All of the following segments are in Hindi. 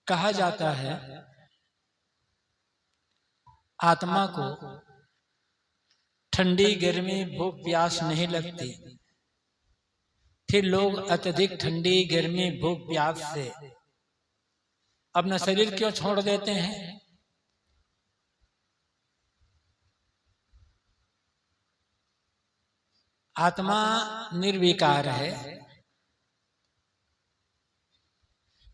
कहा जाता है आत्मा को ठंडी गर्मी भूख प्यास नहीं लगती, फिर लोग अत्यधिक ठंडी गर्मी भूख प्यास से अपना शरीर क्यों छोड़ देते हैं? आत्मा निर्विकार है,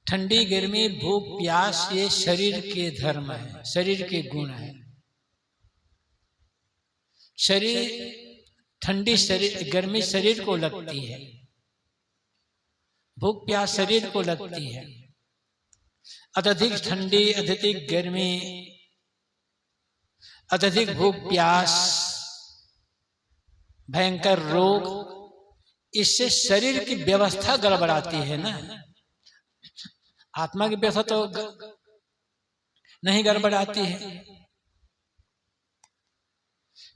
ठंडी गर्मी भूख प्यास ये शरीर के धर्म है, शरीर के गुण है। शरीर ठंडी शरीर गर्मी शरीर को लगती है, भूख प्यास शरीर को लगती है। अत्यधिक ठंडी, अत्यधिक गर्मी, अत्यधिक भूख प्यास, भयंकर रोग, इससे शरीर की व्यवस्था गड़बड़ाती है ना। आत्मा की व्यवस्था तो नहीं गड़बड़ाती है।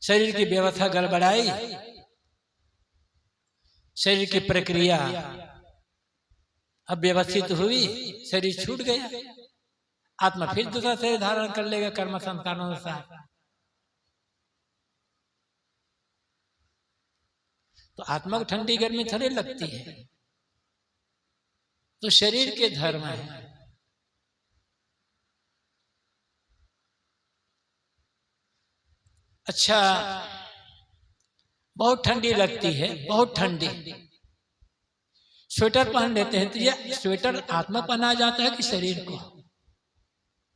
शरीर की व्यवस्था गड़बड़ाई, शरीर की प्रक्रिया अब व्यवस्थित हुई, शरीर छूट गया, आत्मा फिर दूसरा शरीर धारण कर लेगा कर्म संस्कारों अनुसार। तो आत्मा को ठंडी गर्मी थोड़ी लगती है, तो शरीर के धर्म है। अच्छा, बहुत ठंडी लगती है, बहुत ठंडी, स्वेटर पहन लेते हैं, तो ये स्वेटर आत्मा पहना जाता है कि शरीर को?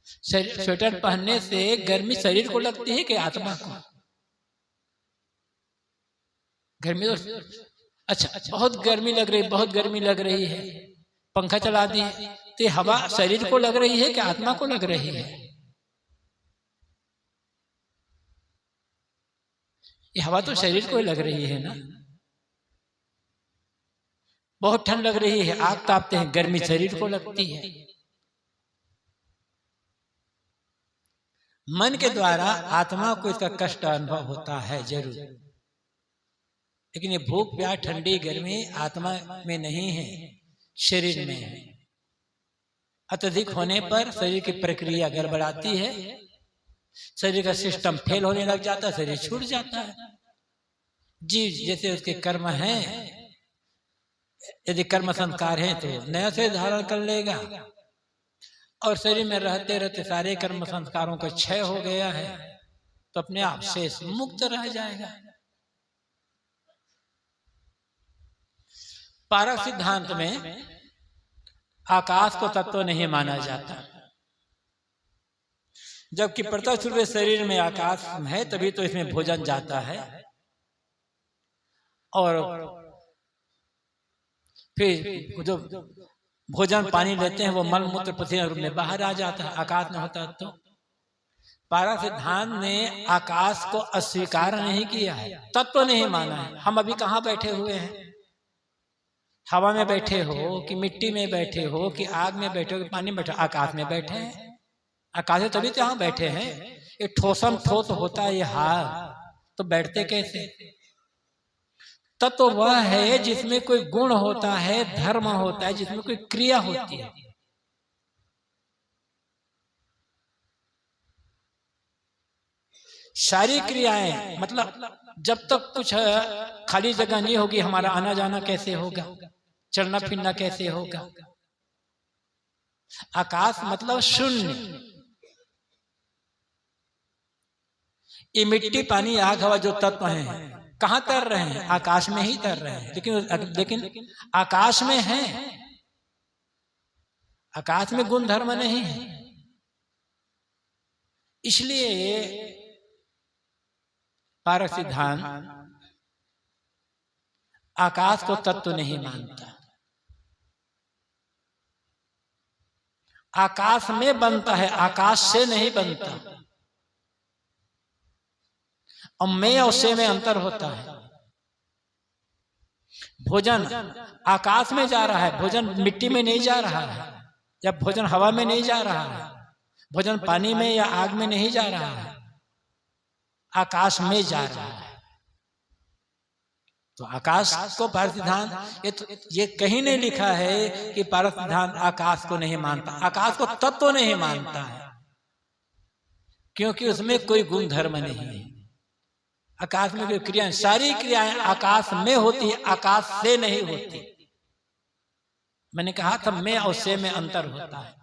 स्वेटर पहनने से गर्मी शरीर को लगती है कि आत्मा को? गर्मी तो अच्छा, बहुत गर्मी लग रही, बहुत गर्मी लग रही है, पंखा चला दी, तो हवा शरीर को लग रही है कि आत्मा को लग रही है? ये हवा तो शरीर को ही लग रही है ना। बहुत ठंड लग रही है, आग तापते हैं, गर्मी शरीर को लगती है। मन के द्वारा आत्मा को इसका कष्ट अनुभव होता है जरूर, लेकिन ये भूख प्यास ठंडी गर्मी आत्मा में नहीं है, शरीर में है। अत्यधिक होने पर शरीर की प्रक्रिया गड़बड़ाती है, शरीर का सिस्टम फेल होने लग जाता है, शरीर छूट जाता है। जीव जैसे उसके कर्म हैं, यदि कर्म संस्कार हैं तो नया से धारण कर लेगा, और शरीर में रहते रहते सारे कर्म संस्कारों का क्षय हो गया है तो अपने आप से मुक्त रह जाएगा। पारक सिद्धांत में आकाश को तत्व नहीं माना जाता, जबकि प्रत्यक्ष रूप से शरीर में आकाश है, तभी तो इसमें भोजन जाता है, और फिर जो भोजन पानी लेते हैं वो मल मूत्र पसीना रूप में बाहर आ जाता है, आकाश में होता तो। पारक सिद्धांत ने आकाश को अस्वीकार नहीं किया है, तत्व नहीं माना है। हम अभी कहाँ बैठे हुए हैं? हवा में बैठे हो कि मिट्टी में बैठे हो कि आग में बैठे हो कि पानी में बैठे हो? आकाश में बैठे हैं। आकाश तभी तो यहाँ बैठे हैं। ये ठोसम ठोस होता है ये हाल, तो बैठते कैसे? तत्व वह है जिसमें कोई गुण होता है, धर्म होता है, जिसमें कोई क्रिया होती है। सारी क्रियाएं, मतलब जब तक कुछ खाली जगह नहीं होगी, हमारा आना जाना कैसे होगा, चलना फिरना कैसे होगा? आकाश मतलब शून्य। ये मिट्टी पानी आग हवा जो तत्व हैं कहाँ तैर रहे हैं? आकाश में ही तैर रहे हैं, लेकिन आकाश में है, आकाश में गुण धर्म नहीं है। इसलिए पारक सिद्धांत आकाश को तत्व नहीं मानता। आकाश में बनता है, आकाश से नहीं बनता। और मैं और से में अंतर होता है। भोजन आकाश में जा रहा है, भोजन मिट्टी में नहीं जा रहा है, या भोजन हवा में नहीं जा रहा है, भोजन पानी में या आग में नहीं जा रहा है, आकाश में जा रहा है। तो आकाश को पारसिद्धांत, ये कहीं नहीं लिखा है कि पारसिद्धांत आकाश को नहीं मानता। आकाश को तत्व तो नहीं मानता है, क्योंकि उसमें कोई गुण धर्म नहीं है। आकाश में कोई क्रियाएं, सारी क्रियाएं आकाश में होती है, आकाश से नहीं होती। मैंने कहा था मैं और से में अंतर होता है।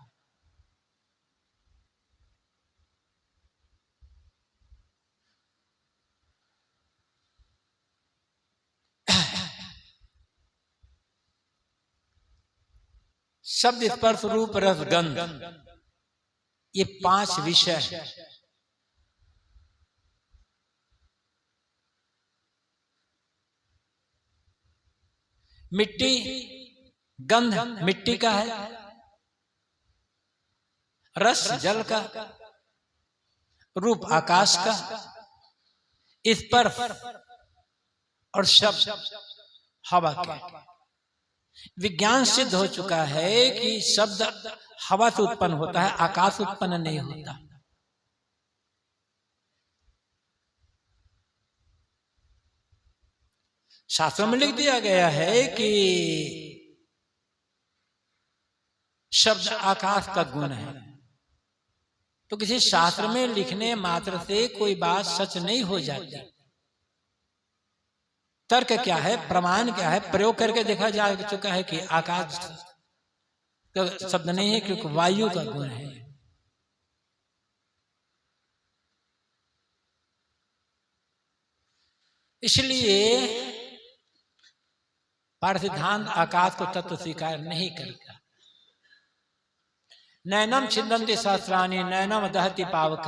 शब्द, स्पर्श, रूप, रस, गंध, ये 5 विषय है। मिट्टी, गंध मिट्टी का है, रस जल का, रूप आकाश का, स्पर्श और शब्द हवा का। विज्ञान सिद्ध हो चुका है कि शब्द हवा से उत्पन्न होता है, आकाश उत्पन्न नहीं होता। शास्त्रों में लिख दिया गया है कि शब्द आकाश का गुण है। तो किसी शास्त्र में लिखने मात्र से कोई बात सच नहीं हो जाती। तर्क क्या है, प्रमाण क्या है, प्रयोग करके देखा जा चुका है कि आकाश का शब्द नहीं है, क्योंकि वायु का गुण है। इसलिए पारसिद्धांत आकाश को तत्व स्वीकार नहीं करता। नैनम छिन्दन्ति सहस्राणि नैनम दहति पावक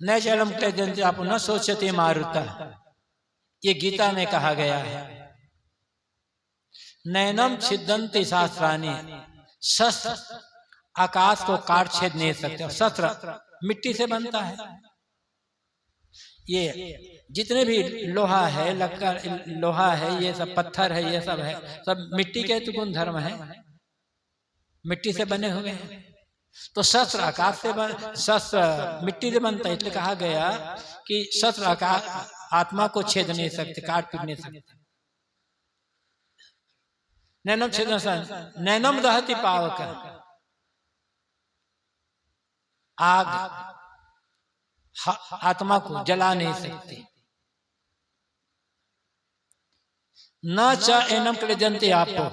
न जलम क्लेदन्ति आप न सोचते मारुता, ये गीता में कहा गया है। नैनम छिन्दन्ति सहस्राणि, शस्त्र आकाश को काट छेद नहीं सकते। शस्त्र मिट्टी से बनता है। ये जितने भी लोहा है, लक्कड़, लोहा है, ये सब पत्थर है, ये सब है, सब मिट्टी के तो गुण धर्म है, मिट्टी से बने हुए हैं। तो शस्त्र आकाश से शस्त्र मिट्टी से बनता है। इसलिए कहा गया कि शस्त्र आकाश आत्मा को छेद नहीं सकते, काट पीट नहीं सकते। नैनम छेद, नैनम दहति पावक, आग आत्मा को जला नहीं सकती। न च एनम क्लेदन्ति आपो,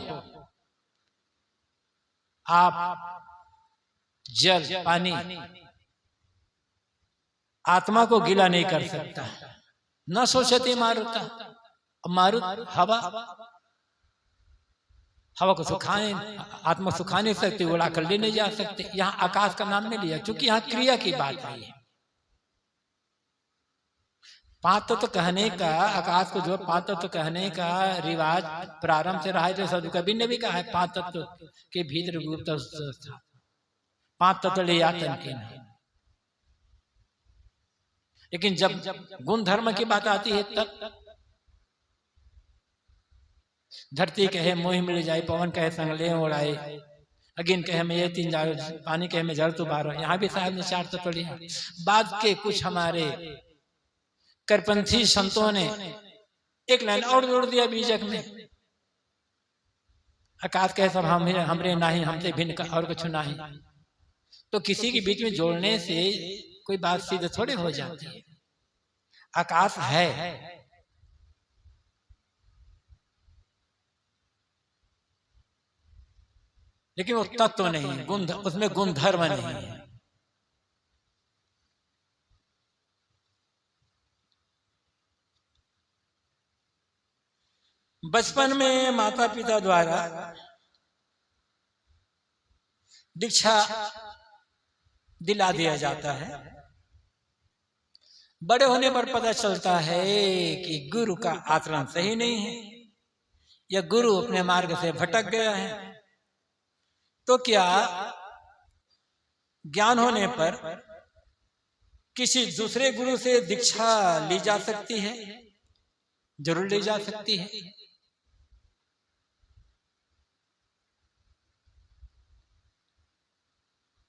आप जल पानी आत्मा को गीला नहीं कर सकता। न सोचती मारुता, मारुत हवा, हवा को सुखाने, आत्मा सुखा नहीं सकती, उड़ा कर ले नहीं जा सकते। यहाँ आकाश का नाम नहीं लिया, क्योंकि यहाँ क्रिया की बात है। 5 तत्व कहने का, आकाश को जो 5 तत्व कहने का रिवाज प्रारंभ से रहा है। जो सदु कबीर ने भी कहा है 5 तत्व के भीतर गुप्त 5 तत्व ले आतन के नहीं। लेकिन जब गुण धर्म की बात आती है, तब धरती कहे मोहि मिल जाए, पवन कहे संग ले उड़ाए, अगिन कहे में ये 3 जारो, पानी कहे में जल तो बारो। यहाँ भी साहब ने 4 तत्व लिया। बाद के कुछ हमारे करपंथी संतों ने एक लाइन और जोड़ दिया बीजक में, आकाश कहे सब हमरे नाही, हमसे भिन्न और कुछ नहीं। तो किसी के बीच में जोड़ने से कोई बात सीधे थोड़े हो जाती है। आकाश है, लेकिन वो तत्व नहीं, गुण, उसमें गुण धर्म नहीं है। बचपन में माता पिता द्वारा दीक्षा दिला दिया जाता है। बड़े होने पर पता चलता है कि गुरु का आचरण सही नहीं है, या गुरु अपने मार्ग से भटक गया है। तो क्या ज्ञान होने पर किसी दूसरे गुरु से दीक्षा ली जा सकती है? जरूर ली जा सकती है।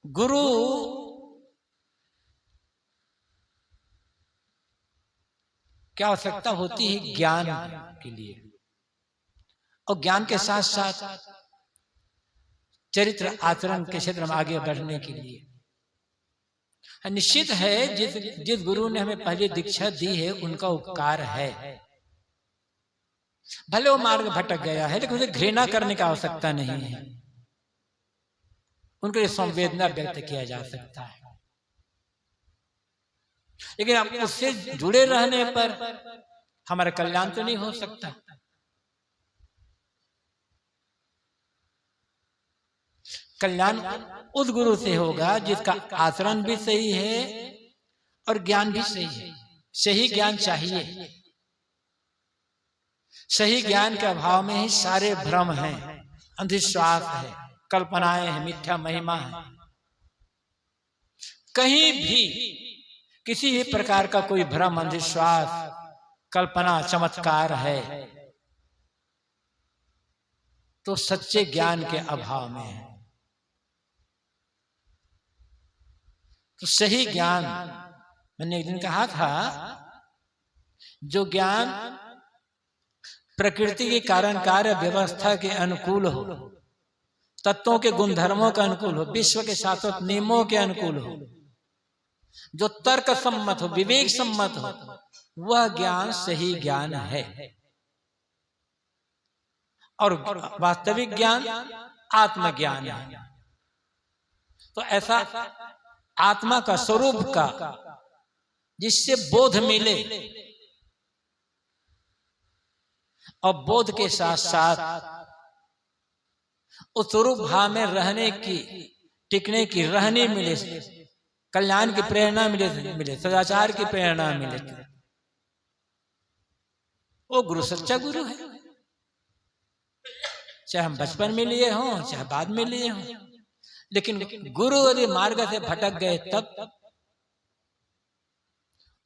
गुरु क्या आवश्यकता होती है? ज्ञान के लिए, और ज्ञान के साथ साथ चरित्र आचरण के क्षेत्र में आगे बढ़ने के लिए। निश्चित है जिस गुरु ने हमें पहली दीक्षा दी है उनका उपकार है। भले वो मार्ग भटक गया है, लेकिन उसे घृणा करने की आवश्यकता नहीं है। उनके लिए संवेदना व्यक्त किया जा सकता है, लेकिन आप उससे जुड़े रहने पर हमारा कल्याण तो नहीं हो सकता। कल्याण उस गुरु से होगा जिसका आचरण भी सही है और ज्ञान भी सही है। सही ज्ञान चाहिए। सही ज्ञान के अभाव में ही सारे भ्रम हैं, अंधविश्वास है, कल्पनाएं हैं, मिथ्या महिमा है। कहीं भी किसी भी प्रकार का कोई भ्रम, अंधविश्वास, कल्पना, चमत्कार है तो सच्चे ज्ञान के अभाव में है। तो सही ज्ञान, मैंने एक दिन कहा था, जो ज्ञान प्रकृति के कारण कार्य व्यवस्था के अनुकूल हो, तत्वों के गुणधर्मों के अनुकूल हो, विश्व के शाश्वत नियमों के अनुकूल हो, जो तर्क सम्मत हो, विवेक सम्मत हो, वह ज्ञान सही ज्ञान है। और वास्तविक ज्ञान आत्मज्ञान है। तो ऐसा आत्मा का, स्वरूप का, जिससे बोध मिले और बोध के साथ साथ उस स्वरूप भाव में रहने की, टिकने की, रहने मिले, कल्याण की प्रेरणा मिले, सदाचार की प्रेरणा मिले, वो गुरु सच्चा गुरु है। चाहे हम बचपन में लिए हों, चाहे बाद में लिए हों, लेकिन गुरु यदि मार्ग से भटक गए तब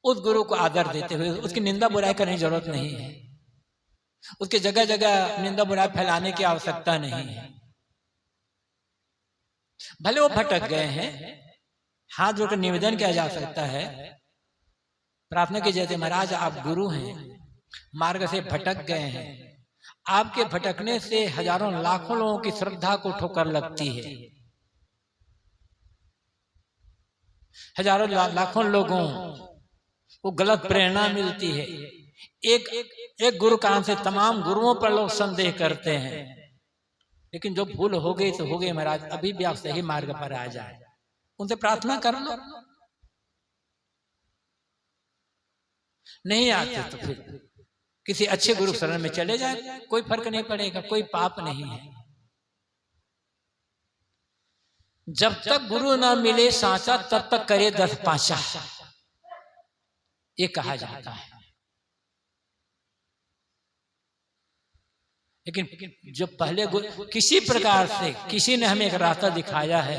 उस गुरु को आदर देते हुए उसकी निंदा बुराई करने की जरूरत नहीं है। उसके जगह जगह निंदा बुराई फैलाने की आवश्यकता नहीं है। भले वो भटक गए हैं, हाथ जोड़कर निवेदन किया जा सकता है, प्रार्थना की जाती है, महाराज आप गुरु हैं, मार्ग से भटक गए हैं, आपके भटकने से हजारों लाखों लोगों की श्रद्धा को ठोकर लगती है, हजारों लाखों लोगों को गलत प्रेरणा मिलती है। एक गुरु कारण से तमाम गुरुओं पर लोग संदेह करते हैं, लेकिन जो भूल हो गई तो हो गई महाराज, अभी भी आप सही मार्ग पर आ जाए, उनसे प्रार्थना कर लो। नहीं आते तो फिर किसी अच्छे गुरु शरण में चले जाए, कोई फर्क नहीं पड़ेगा, कोई पाप नहीं है। जब तक गुरु ना मिले साचा तब तक करे 10 पाचा, ये कहा जाता है। लेकिन जो पहले किसी प्रकार से किसी ने हमें एक रास्ता दिखाया है,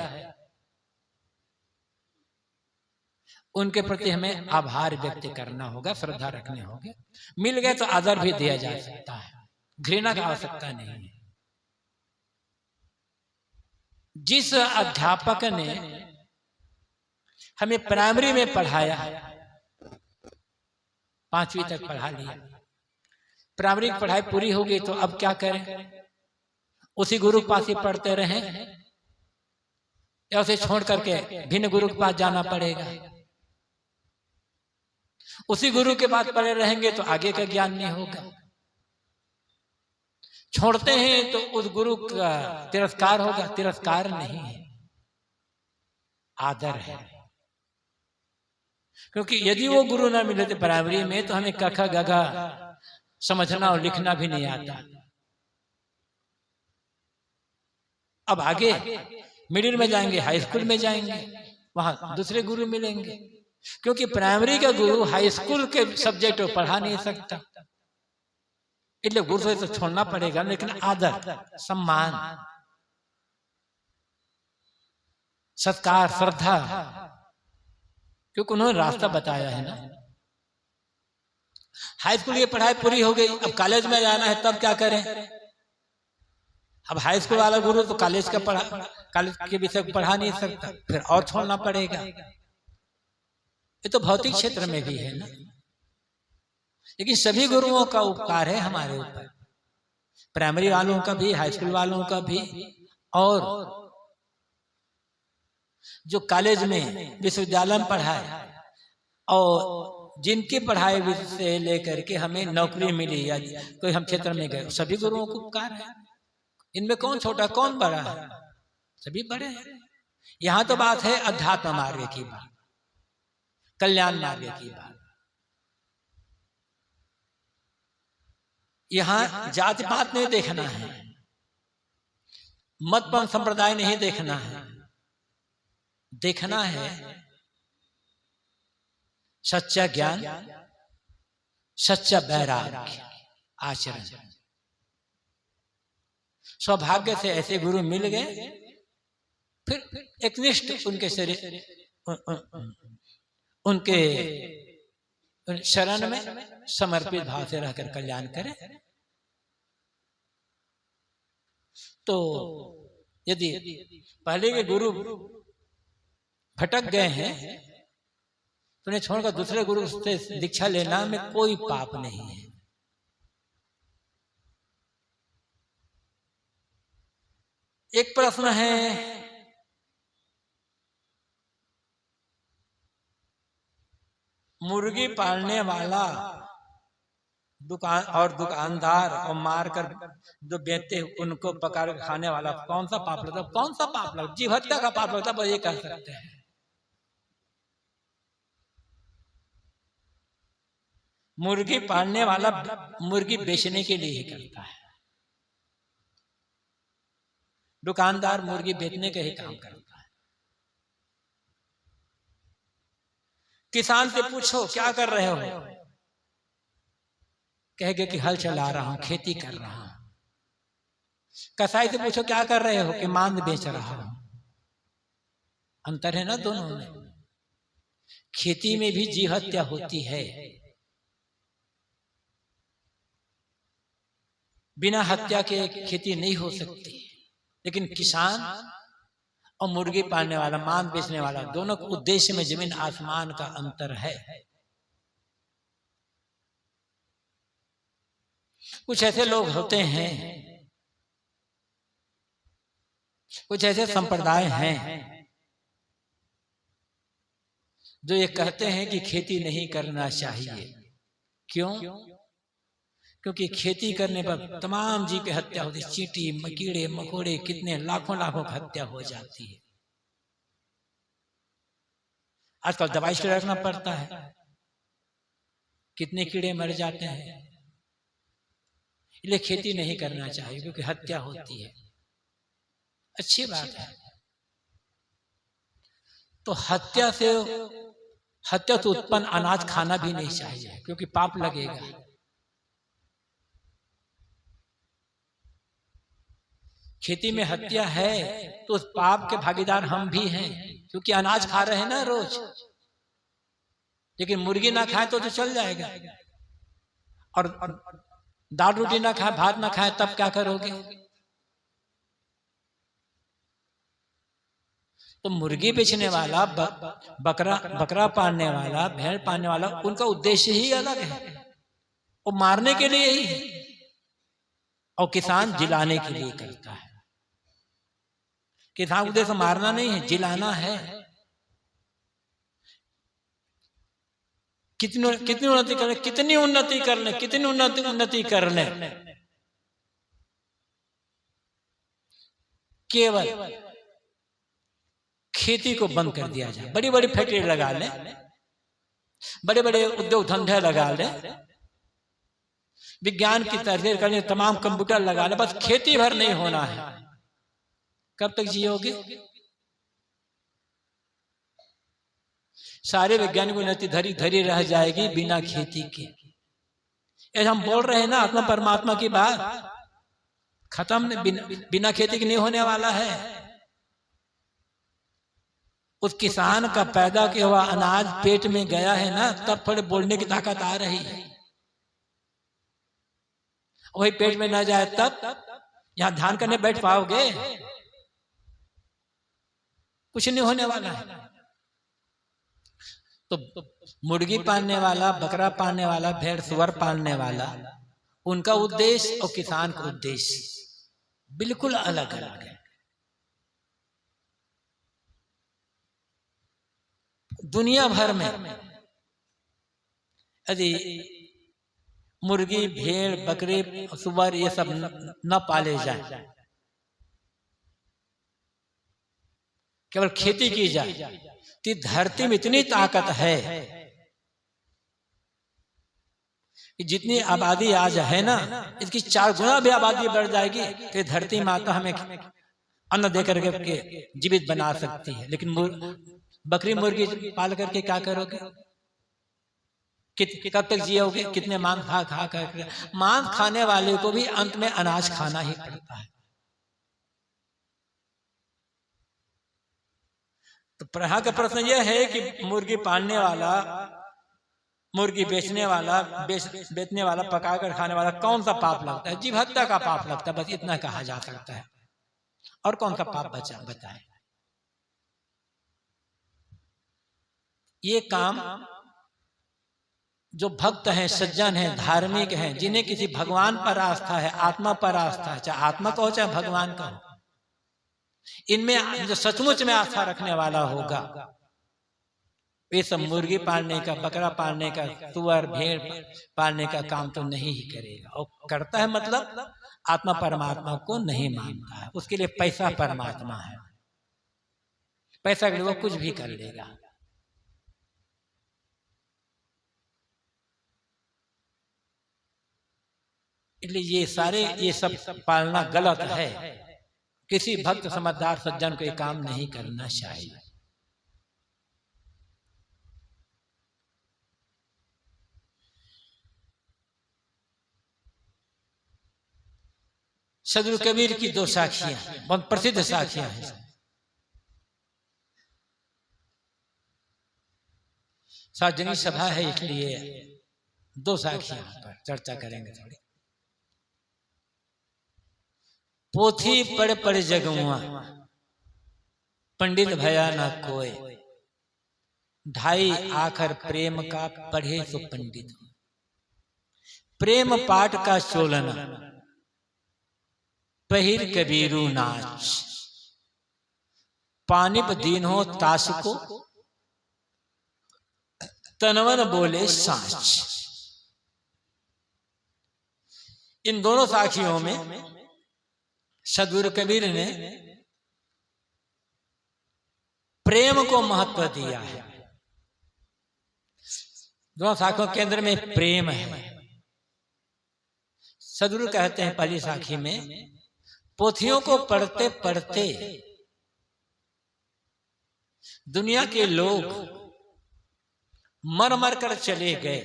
उनके प्रति हमें आभार व्यक्त करना होगा, श्रद्धा रखने होंगे। मिल गए तो आदर भी दिया जा सकता है, घृणा की आवश्यकता नहीं है। जिस अध्यापक ने हमें प्राइमरी में पढ़ाया, 5वीं तक पढ़ा लिया, प्राइमरी की पढ़ाई पूरी हो गई तो अब क्या करें? उसी गुरु के पास ही पढ़ते रहें या उसे छोड़ करके भिन्न गुरु के पास जाना पड़ेगा? उसी गुरु के पास पढ़े रहेंगे तो आगे का ज्ञान नहीं होगा। छोड़ते हैं तो उस गुरु का तिरस्कार होगा। तिरस्कार नहीं है, आदर है। क्योंकि यदि वो गुरु ना मिले थे प्राइमरी में तो हमें कखा गगा समझना और लिखना भी नहीं आता। अब आगे मिडिल में जाएंगे, हाई स्कूल में जाएंगे, वहां दूसरे गुरु मिलेंगे, क्योंकि प्राइमरी का गुरु हाई स्कूल के सब्जेक्ट को पढ़ा नहीं सकता, इसलिए गुरु से तो छोड़ना पड़ेगा। लेकिन आदर, सम्मान, सत्कार, श्रद्धा, क्योंकि उन्होंने रास्ता बताया है ना। हाई स्कूल की पढ़ाई पूरी हो गई, अब कॉलेज में जाना है, तब क्या करें? अब हाई स्कूल वाला गुरु तो कॉलेज के विषय पढ़ा नहीं सकता, फिर और छोड़ना पड़ेगा। ये तो भौतिक क्षेत्र में भी है ना। लेकिन सभी गुरुओं का उपकार है हमारे ऊपर, प्राइमरी वालों का भी, हाई स्कूल वालों का भी, और जो कॉलेज में विश्वविद्यालय में पढ़ाए और जिनकी पढ़ाई से लेकर के हमें नौकरी मिली या कोई हम क्षेत्र में गए, सभी गुरुओं को उपकार है। इनमें कौन छोटा कौन बड़ा है, सभी बड़े हैं। यहाँ तो बात है अध्यात्म मार्ग की बात, कल्याण मार्ग की बात। यहाँ जाति पात नहीं देखना है, मत पंथ संप्रदाय नहीं देखना है, देखना है सच्चा ज्ञान, सच्चा वैराग्य आचरण। सौभाग्य से ऐसे गुरु मिल गए, फिर एकनिष्ठ उनके शरीर उनके शरण में समर्पित भाव से रहकर कल्याण करें। तो यदि पहले के गुरु भटक गए हैं तो उन्हें छोड़कर दूसरे गुरु से दीक्षा लेना में कोई पाप नहीं है। एक प्रश्न है, मुर्गी पालने वाला दुकान और दुकानदार और मारकर जो बेचते उनको पकड़ खाने वाला कौन सा पाप लगता? कौन सा पाप लगता? जीव हत्या का पाप लगता, बस ये कह सकते हैं। मुर्गी पालने वाला मुर्गी बेचने के लिए ही करता है, दुकानदार मुर्गी बेचने का ही काम करता है। किसान से पूछो क्या कर रहे हो, कहेगा कि हल चला रहा हूं, खेती कर रहा हूं। कसाई से पूछो क्या कर रहे हो, कि मांद बेच रहा हूं। अंतर है ना दोनों में। खेती में भी जीव हत्या होती है, बिना हत्या के खेती नहीं हो सकती। लेकिन किसान और मुर्गी पालने वाला, मांस बेचने वाला, दोनों के उद्देश्य में जमीन आसमान का अंतर है। कुछ ऐसे लोग होते हैं, कुछ ऐसे संप्रदाय हैं जो ये कहते हैं कि खेती नहीं करना चाहिए। क्यों? क्योंकि खेती करने पर तमाम जीव की हत्या होती है, चींटी, कीड़े मकोड़े, कितने लाखों लाखों की हत्या हो जाती है। आजकल दवाई से रखना पड़ता है, कितने कीड़े मर जाते हैं। इसलिए खेती नहीं करना चाहिए क्योंकि हत्या होती है। अच्छी बात है। तो हत्या से उत्पन्न अनाज खाना भी नहीं चाहिए क्योंकि पाप लगेगा। खेती में हत्या है तो उस पाप के भागीदार हम भी हैं क्योंकि अनाज खा रहे हैं ना रोज। लेकिन मुर्गी ना खाए तो चल जाएगा, और दाल रोटी ना खाए, भात ना खाए, तब क्या करोगे? तो मुर्गी बेचने वाला, बकरा पालने वाला, भेड़ पालने वाला, उनका उद्देश्य ही अलग है, वो मारने के लिए ही है। और किसान जिलाने के लिए करता है। किसान उद्देश्य मारना नहीं है, जिलाना है। कितनी उन्नति करने, कितनी उन्नति करने, कितनी उन्नति करने, केवल खेती को बंद कर दिया जाए। बड़ी बड़ी फैक्ट्री लगा ले, बड़े बड़े उद्योग धंधे लगा ले, विज्ञान की तरह करने तमाम कंप्यूटर लगा ले, बस खेती भर नहीं होना है। कब तक जियोगे? सारे वैज्ञानिक उन्नति धरी रह जाएगी बिना खेती के। ऐसा हम बोल रहे हैं ना, आत्मा परमात्मा की बात खत्म, बिना खेती के नहीं होने वाला है। उस किसान का पैदा किया हुआ अनाज पेट में गया है ना, तब थोड़े बोलने की ताकत आ रही है। वही पेट में ना जाए तब यहां ध्यान करने बैठ पाओगे? कुछ नहीं होने वाला है। तो मुर्गी पालने वाला, बकरा पालने वाला, भेड़ सुअर पालने वाला, उनका उद्देश्य और किसान का उद्देश्य बिल्कुल अलग अलग है। दुनिया भर में यदि मुर्गी, भेड़, बकरी, सुअर ये सब न पाले जाए, केवल खेती की जाए, तो धरती में इतनी ताकत है कि जितनी आबादी आज है ना, इसकी 4 गुना भी आबादी बढ़ जाएगी तो धरती माता हमें अन्न देकर के जीवित बना सकती है। लेकिन बकरी मुर्गी पाल करके क्या करोगे? कब तक जियोगे? कितने मांस खा खा कर? मांस खाने वाले को भी अंत में अनाज खाना ही पड़ता है। तो यहाँ का प्रश्न यह है कि मुर्गी पालने वाला, मुर्गी बेचने वाला, बेचने वाला, पकाकर खाने वाला कौन सा पाप लगता है? जीव हत्या का पाप लगता है, बस इतना कहा जा सकता है। और कौन सा पाप बचा बताए? ये काम जो भक्त हैं, सज्जन हैं, धार्मिक हैं, जिन्हें किसी भगवान पर आस्था है, आत्मा पर आस्था है, चाहे आत्मा का हो चाहे भगवान का हो, इनमें जो सचमुच में आस्था रखने वाला होगा, वे सब मुर्गी पालने का, बकरा पालने का, सुअर भेड़ पालने का काम तो नहीं ही करेगा। और करता है मतलब आत्मा परमात्मा को नहीं मानता है, उसके लिए पैसा परमात्मा है, पैसा के लिए वो कुछ भी कर लेगा। इसलिए ये सब पालना गलत है। किसी भक्त समझदार सज्जन को ये काम नहीं करना चाहिए। सदगुरु कबीर की 2 साखियां बहुत प्रसिद्ध साखियां हैं। सार्वजनिक सभा है इसलिए 2 साखियां पर चर्चा करेंगे थोड़ी। पोथी पढ़ पढ़ जगुआ, पंडित भया न कोय, ढाई आखर प्रेम का पढ़े सो पंडित। प्रेम पाठ का चोलना, पहिर कबीरू नाच, पानिप दीन हो ताश को, तनवन बोले साच। इन दोनों साखियों में सदगुरु कबीर ने प्रेम को महत्व दिया है। दोनों साखियों के केंद्र में प्रेम है। सदगुरु कहते हैं पहली साखी में, पोथियों को पढ़ते पढ़ते दुनिया के लोग मर मर कर चले गए,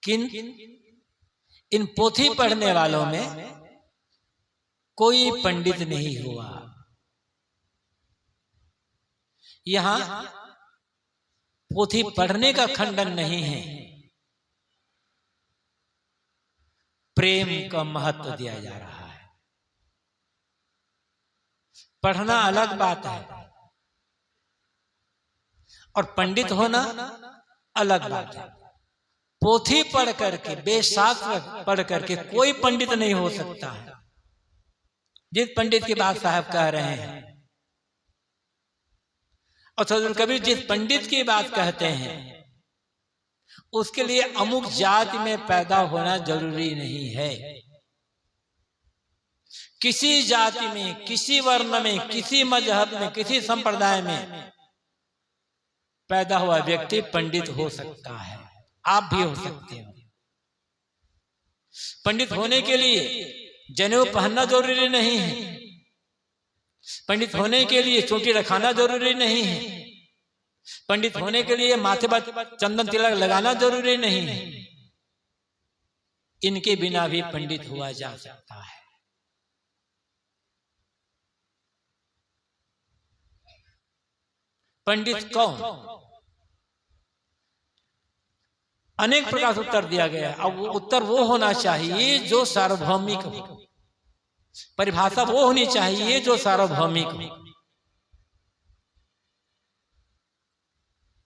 किन इन पोथी पढ़ने वालों में कोई पंडित नहीं हुआ। यहां पोथी पढ़ने का खंडन नहीं है, प्रेम का महत्व दिया जा रहा है। पढ़ना अलग बात है और पंडित होना अलग बात है। पोथी पढ़ करके, वेदशास्त्र पढ़ करके कोई पंडित नहीं हो सकता है। जिस पंडित की बात साहब कह रहे हैं, और सदगुरु कबीर जिस पंडित की बात कहते हैं, उसके लिए अमुक जाति में पैदा होना जरूरी नहीं है। किसी जाति में, किसी वर्ण में, किसी मजहब में, किसी संप्रदाय में पैदा हुआ व्यक्ति पंडित हो सकता है। आप भी हो सकते हो। पंडित होने के लिए जनेऊ पहनना जरूरी नहीं है। पंडित होने के लिए चोटी रखाना जरूरी नहीं है। पंडित होने के लिए माथे पर चंदन तिलक लगाना जरूरी नहीं है। इनके बिना भी पंडित हुआ जा सकता है। पंडित कौन? अनेक प्रकार से उत्तर दिया गया है। अब उत्तर वो होना चाहिए जो सार्वभौमिक हो। परिभाषा वो होनी चाहिए जो सार्वभौमिक हो।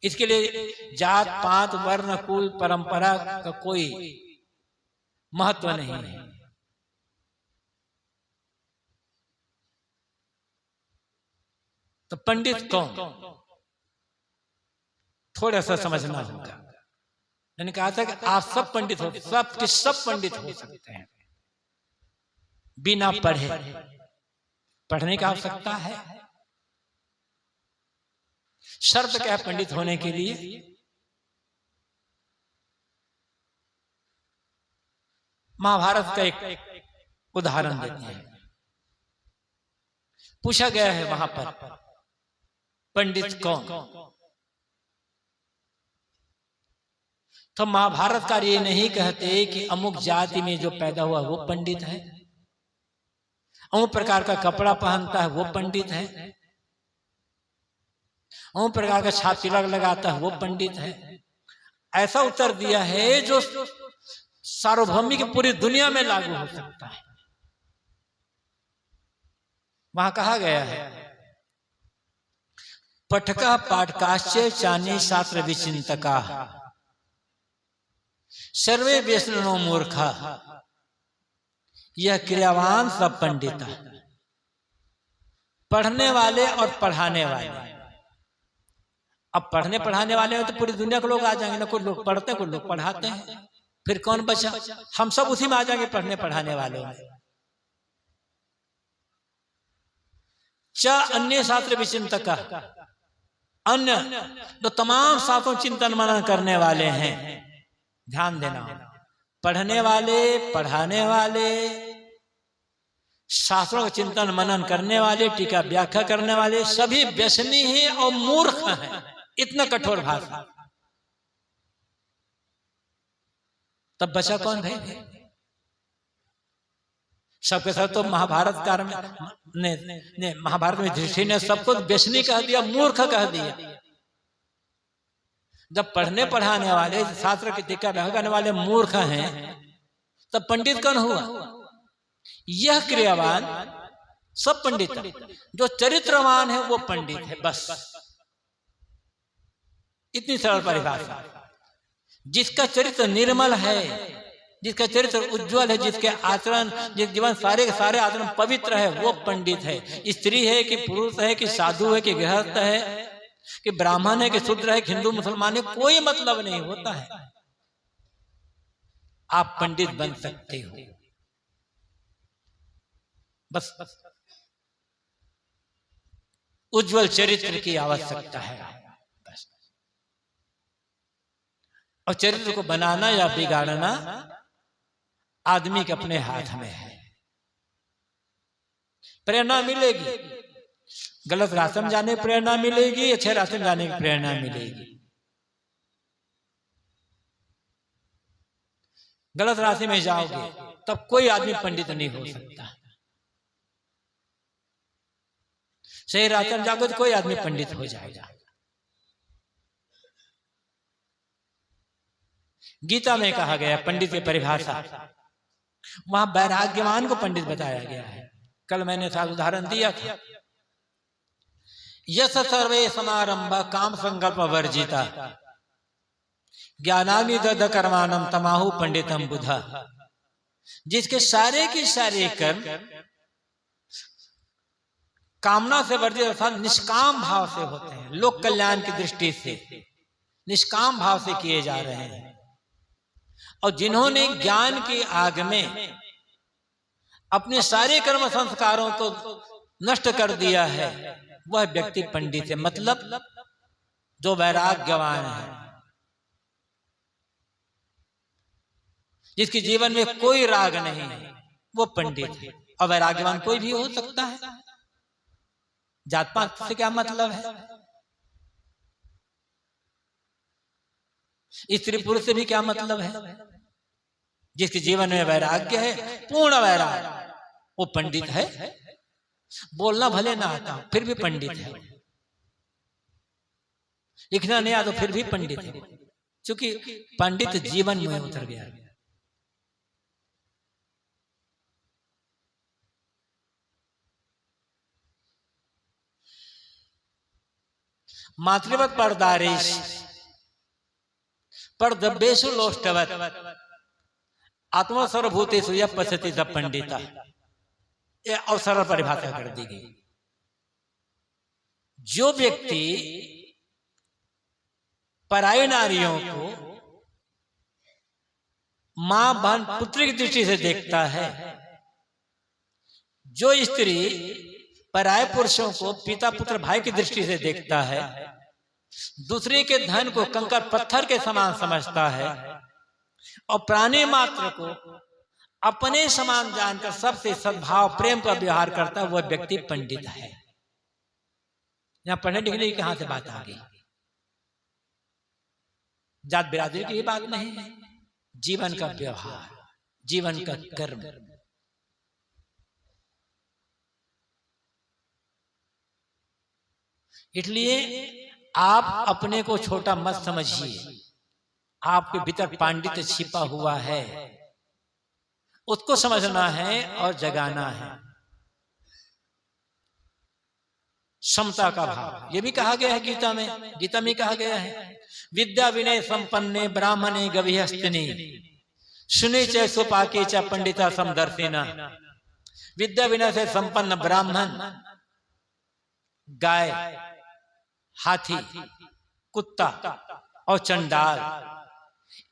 इसके लिए जात पात वर्ण कुल परंपरा का कोई महत्व नहीं है। तो पंडित कौन, थोड़ा सा समझना होगा। मैंने कहा था कि आप सब पंडित हो, सब के सब पंडित हो सकते हैं बिना पढ़े। पढ़ने की आवश्यकता है। शर्त क्या है पंडित होने के लिए? महाभारत का एक उदाहरण देते हैं। पूछा गया है वहां पर पंडित कौन, तो महाभारतकार ये नहीं कहते कि अमुक जाति में जो पैदा हुआ वो पंडित है, अमुक प्रकार का कपड़ा पहनता है वो पंडित है, अमुक प्रकार का छाप तिलक लगाता है वो पंडित है। ऐसा उत्तर दिया है जो सार्वभौमिक पूरी दुनिया में लागू हो सकता है। वहां कहा गया है पठका पाठकाश्च चानी शास्त्र विचिंतका सर्वे व्यसनो मूर्खा यह क्रियावान सब पंडित। पढ़ने वाले और पढ़ाने वाले, अब पढ़ने पढ़ाने वाले हैं तो पूरी दुनिया के लोग आ जाएंगे ना। कुछ लोग पढ़ते हैं, कुछ लोग पढ़ाते हैं, फिर कौन बचा? हम सब उसी में आ जाएंगे, पढ़ने पढ़ाने वालों में। च अन्य शास्त्र विचिंतक, अन्य तो तमाम शास्त्रों चिंतन मनन करने वाले हैं। ध्यान देना, पढ़ने वाले, पढ़ाने वाले, शास्त्रों का चिंतन मनन करने वाले, टीका व्याख्या करने वाले सभी व्यसनी हैं और मूर्ख हैं। इतना कठोर भाषा, तब बचा कौन भाई? सबके साथ तो महाभारत कार ने महाभारत में युधिष्ठिर ने सबको व्यसनी कह दिया, मूर्ख कह दिया। जब पढ़ने पढ़ाने वाले, शास्त्र की टीका व्याख्या करने वाले मूर्ख हैं, तब पंडित कौन हुआ? यह क्रियावान सब पंडित, जो चरित्रवान है वो पंडित है। बस इतनी सरल परिभाषा। जिसका चरित्र निर्मल है, जिसका चरित्र उज्जवल है, जिसके आचरण, जिस जीवन सारे के सारे आचरण पवित्र है, वो पंडित है। स्त्री है कि पुरुष है कि साधु है कि गृहस्थ है कि ब्राह्मण है कि शूद्र है कि हिंदू मुसलमान है, कोई मतलब नहीं होता है। आप पंडित बन सकते हो, बस उज्जवल चरित्र की आवश्यकता है। बस। और चरित्र को बनाना या बिगाड़ना आदमी के अपने हाथ में है। प्रेरणा मिलेगी, गलत रास्ते में जाने की प्रेरणा मिलेगी, अच्छे रास्ते में जाने की प्रेरणा मिलेगी। गलत रास्ते में जाओगे तब कोई आदमी पंडित नहीं हो सकता। सही रास्ते में जाओगे तो कोई आदमी पंडित हो जाएगा। गीता में कहा गया पंडित की परिभाषा, वहां वैराग्यवान को पंडित बताया गया है। कल मैंने साथ उदाहरण दिया था। यस सर्वे समारंभ काम संकल्प वर्जिता ज्ञानामि दद कर्माणम तमाहु पंडितम बुधा। जिसके सारे के सारे कर्म कामना से वर्जित अर्थात निष्काम भाव से होते हैं, लोक कल्याण की दृष्टि से निष्काम भाव से किए जा रहे हैं। और जिन्होंने ज्ञान की आग में अपने सारे कर्म संस्कारों को नष्ट कर दिया है, वह व्यक्ति पंडित है। मतलब जो वैराग्यवान है, जिसके जीवन में कोई राग नहीं है, वो पंडित है। और वैराग्यवान कोई भी हो सकता है। जात पात से क्या मतलब है? स्त्री पुरुष से भी क्या मतलब है? जिसके जीवन में वैराग्य है, पूर्ण वैराग्य, वो पंडित है। बोलना भले ना आता फिर भी पंडित है, लिखना नहीं आता फिर भी पंडित है, क्योंकि पंडित जीवन में उतर गया। मातृवत परदारेश पर द्रव्येषु लोष्टवत् आत्मस्वरूभूतेषु यः पश्यति स पंडिता, ये अवसर परिभाषा कर दी गई। जो व्यक्ति पराई नारियों को मां बहन पुत्र की दृष्टि से देखता है, जो स्त्री पराये पुरुषों को पिता पुत्र भाई की दृष्टि से देखता है, दूसरे के धन को कंकर पत्थर के समान समझता है और प्राणी मात्र को अपने समान जानकर सबसे सद्भाव प्रेम का व्यवहार करता है, वह व्यक्ति पंडित है। यहां पढ़ने लिखने की कहां से बात आ गई? जात बिरादरी की बात नहीं है, जीवन का व्यवहार, जीवन का कर्म। इसलिए आप अपने को छोटा मत समझिए, आपके भीतर पांडित्य छिपा हुआ है, उसको समझना है और जगाना है। समता का भाव ये भी कहा गया है गीता में, गीता में कहा गया है विद्या विनय संपन्ने ब्राह्मणे गविहस्तिनी सुने च सुपाके च पंडिता समदर्शिना। विद्या विनय से संपन्न ब्राह्मण, गाय, हाथी, कुत्ता और चंडाल,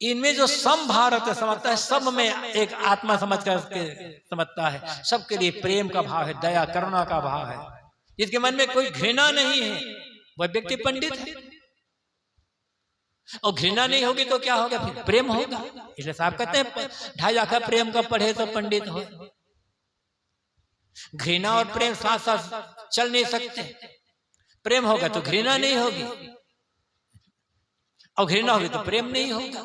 इनमें जो समभाव समझता है, सब में एक आत्मा समझ कर समझता है, सबके लिए प्रेम का भाव है, दया करुणा का भाव है, जिसके मन में कोई घृणा नहीं है, वह व्यक्ति पंडित है। और घृणा नहीं होगी तो क्या होगा? फिर प्रेम होगा। इसलिए साहब कहते हैं 2.5 आखा प्रेम का पढ़े तो पंडित हो। घृणा और प्रेम साथ साथ चल नहीं सकते। प्रेम होगा तो घृणा नहीं होगी, और घृणा होगी तो प्रेम नहीं होगा।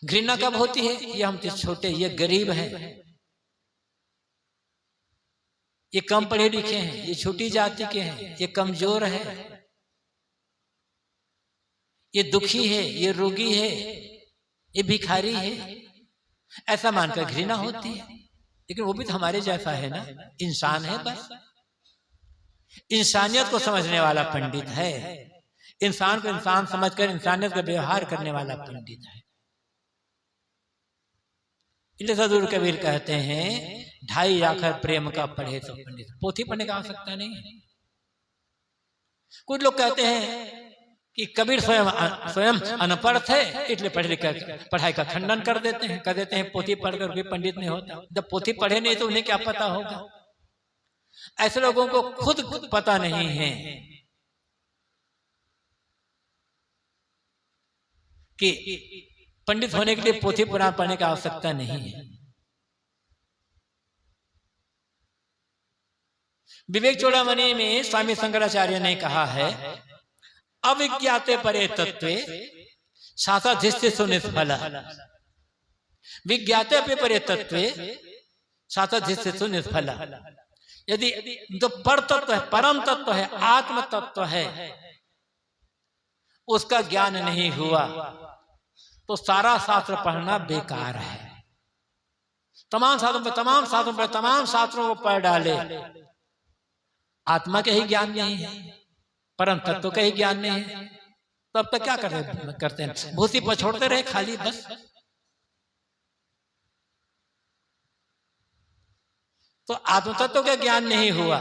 घृणा कब होती है? ये हम छोटे, ये गरीब हैं, ये कम पढ़े लिखे हैं, ये छोटी जाति के हैं, ये कमजोर है, ये दुखी है, ये रोगी है, ये भिखारी है, ऐसा मानकर घृणा होती है। लेकिन वो भी तो हमारे जैसा है ना, इंसान है बस। इंसानियत को समझने वाला पंडित है, इंसान को इंसान समझकर इंसानियत का व्यवहार करने वाला पंडित है। इसलिए सदगुरु कबीर कहते हैं 2.5 आखर प्रेम का पढ़े तो पंडित। पोथी पढ़ने का आवश्यकता नहीं है। कुछ लोग कहते हैं कि कबीर स्वयं अनपढ़ थे, इसलिए पढ़े लिखे पढ़ाई का खंडन कर देते हैं, कह देते हैं पोथी पढ़कर भी पंडित नहीं होता। जब पोथी पढ़े नहीं तो उन्हें क्या पता होगा? ऐसे लोगों को खुद पता नहीं है कि पंडित होने के लिए पोथी पुराण पढ़ने की आवश्यकता नहीं है। विवेक चूड़ामणि में स्वामी शंकराचार्य ने कहा है अविज्ञाते परे तत्वे शास्त्राधिष्ठितो निष्फला। विज्ञाते पे परे तत्वे शास्त्राधिष्ठितो निष्फला। यदि जो पर तत्व है, परम तत्व है, आत्म तत्व है, उसका ज्ञान नहीं हुआ तो सारा शास्त्र पढ़ना बेकार है। तमाम शास्त्रों को पढ़ डाले, आत्मा के ही ज्ञान नहीं है, परम तत्व का ही ज्ञान नहीं है, तो अब तक क्या करते हैं? भूसी पर छोड़ते रहे खाली बस। तो आत्म तत्व का ज्ञान नहीं हुआ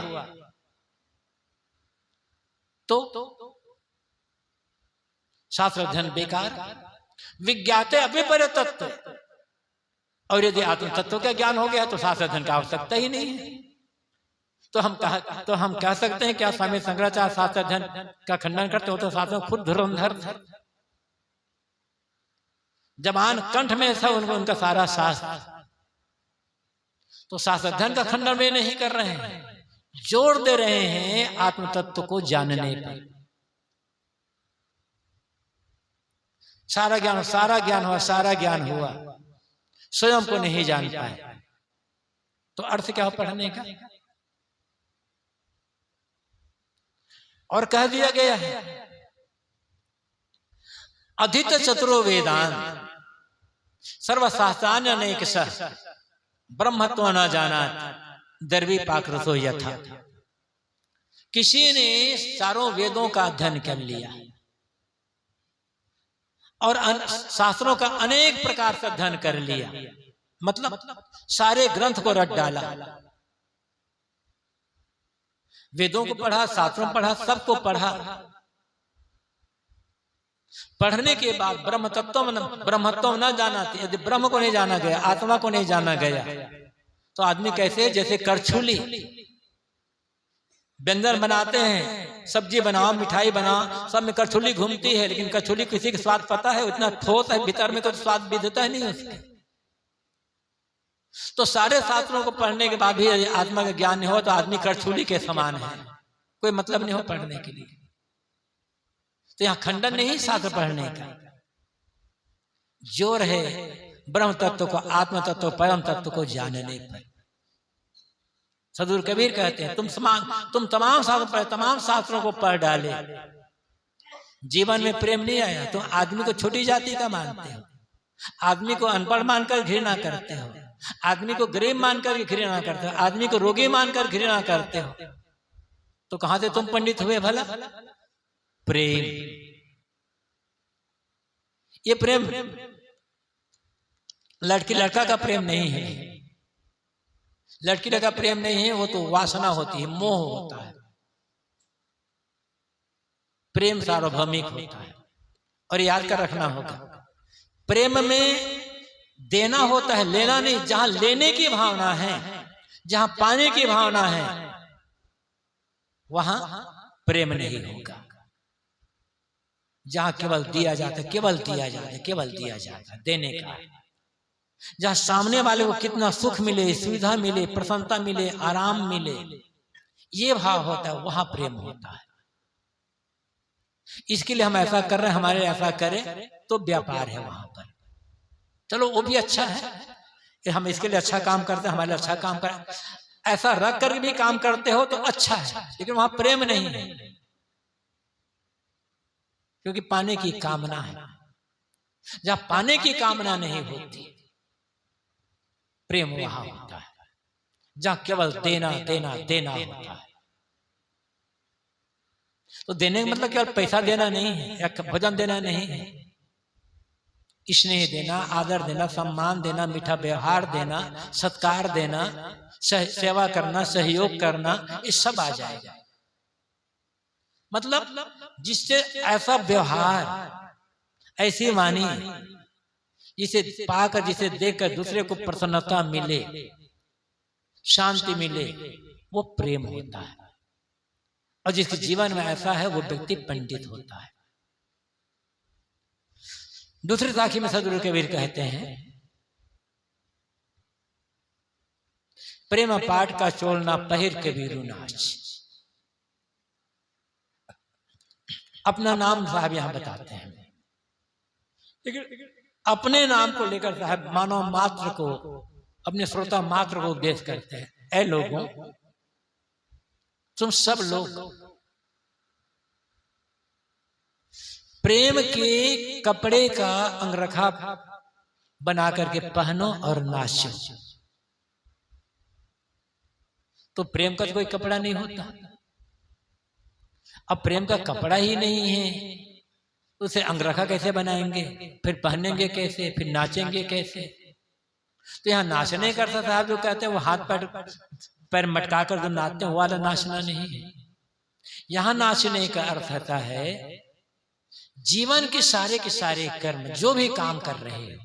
तो शास्त्र अध्ययन बेकार। विज्ञाते अभिपर तत्व, और यदि आत्म तत्व का ज्ञान हो गया तो शास्त्र अध्ययन का आवश्यकता ही नहीं है। तो हम कह सकते हैं क्या स्वामी शंकराचार्य शास्त्र अध्ययन का खंडन करते हो? तो शास्त्र खुद धुरंधर थे, जबान कंठ में था उनका सारा शास्त्र, तो शास्त्र अध्ययन का खंडन वे नहीं कर रहे हैं, जोर दे रहे हैं आत्म तत्व को जानने पर। सारा ज्ञान हुआ, स्वयं को नहीं जान पाए, तो अर्थ क्या हो पढ़ने का? और कह दिया गया है अधित चतुरो वेदान सर्वशास्त्रान्य अनेक ब्रह्मत्व न जाना दर्वी पाकृतो यथा। किसी ने चारों वेदों का अध्ययन कर लिया और शास्त्रों का अनेक प्रकार से अध्ययन कर लिया, मतलब सारे ग्रंथ को रट डाला, वेदों को पढ़ा, शास्त्रों को पढ़ा, सबको पढ़ा। पढ़ने के बाद ब्रह्मत्व न जाना, यदि ब्रह्म को नहीं जाना गया, आत्मा को नहीं जाना गया, तो आदमी कैसे, जैसे करछुली व्यंजन बनाते हैं, सब्जी बनाओ, मिठाई बनाओ, सब में करछुली घूमती है, लेकिन करछुली किसी का स्वाद पता है? इतना ठोस है, भीतर में कोई स्वाद विधता नहीं उसके। तो सारे शास्त्रों को पढ़ने के बाद भी यदि आत्मा का ज्ञान नहीं हो तो आदमी करछुली के समान है, कोई मतलब नहीं हो पढ़ने के लिए। तो यहाँ खंडन नहीं शास्त्र पढ़ने का, जोर है ब्रह्म तत्व को, आत्म तत्व, परम तत्व को जानने पर। सदगुरु कबीर कहते हैं तुम तमाम शास्त्रों को पढ़ डाले, जीवन में प्रेम नहीं आया तो आदमी को छोटी जाति का मानते हो, आदमी को अनपढ़ मानकर घृणा करते हो, आदमी को गरीब मानकर घृणा करते हो, आदमी को रोगी मानकर घृणा करते हो, तो कहां से तुम पंडित हुए भला? प्रेम, ये प्रेम लड़की लड़का का प्रेम नहीं है, लड़की लड़का प्रेम नहीं है, वो तो वासना होती है, मोह होता है। प्रेम सार्वभौमिक होता है। और याद कर रखना होगा, प्रेम में देना होता है, लेना नहीं। जहां लेने की भावना है, जहां पाने की भावना है, वहां प्रेम नहीं होगा। जहां केवल दिया जाता है, केवल दिया जाता है, केवल दिया जाता है, देने का। जहां सामने वाले को कितना सुख मिले, सुविधा मिले, प्रसन्नता मिले, आराम मिले, ये भाव होता है, वहां प्रेम होता है। इसके लिए हम ऐसा कर रहे हैं, हमारे ऐसा करें तो व्यापार है वहां पर। चलो वो भी अच्छा है कि हम इसके लिए अच्छा काम करते हैं, हमारे लिए अच्छा काम करें, ऐसा रख कर भी काम करते हो तो अच्छा है, लेकिन वहां प्रेम नहीं है, क्योंकि पाने की कामना है। जहां पाने की कामना नहीं होती, प्रेम वहां होता है। जहां केवल देना देना देना होता है। तो देने का मतलब केवल पैसा देना नहीं है, या भोजन देना नहीं है, स्नेह देना, आदर देना, सम्मान देना, मीठा व्यवहार देना, सत्कार देना, सेवा करना, सहयोग करना, ये सब आ जाएगा। मतलब जिससे ऐसा व्यवहार, ऐसी वाणी, जिसे पाकर, जिसे देखकर दूसरे को प्रसन्नता मिले, शांति मिले, वो प्रेम होता है। और जिसके जीवन में ऐसा है, वो व्यक्ति पंडित होता है। दूसरी साखी में सदगुरु कबीर कहते हैं, प्रेम पाठ का चोलना पहिर कबीरू नाच। अपना नाम साहब यहां बताते हैं, लेकिन अपने नाम को लेकर साहब मानव मात्र को, अपने श्रोता मात्र को उपदेश करते हैं, ऐ लोगों, तुम सब लोग प्रेम के कपड़े का अंगरखा बना करके पहनो और नाचो। तो प्रेम का तो कोई कपड़ा नहीं होता। अब प्रेम का कपड़ा ही नहीं है, उसे अंगरखा कैसे बनाएंगे, फिर पहनेंगे कैसे, फिर नाचेंगे कैसे? तो यहाँ नाचने का अर्थ साहब जो कहते हैं वो हाथ पैर मटका कर जो नाचते हैं, वो वाला नाचना नहीं है। यहाँ नाचने का अर्थ होता है जीवन के सारे कर्म, जो भी काम कर रहे हो,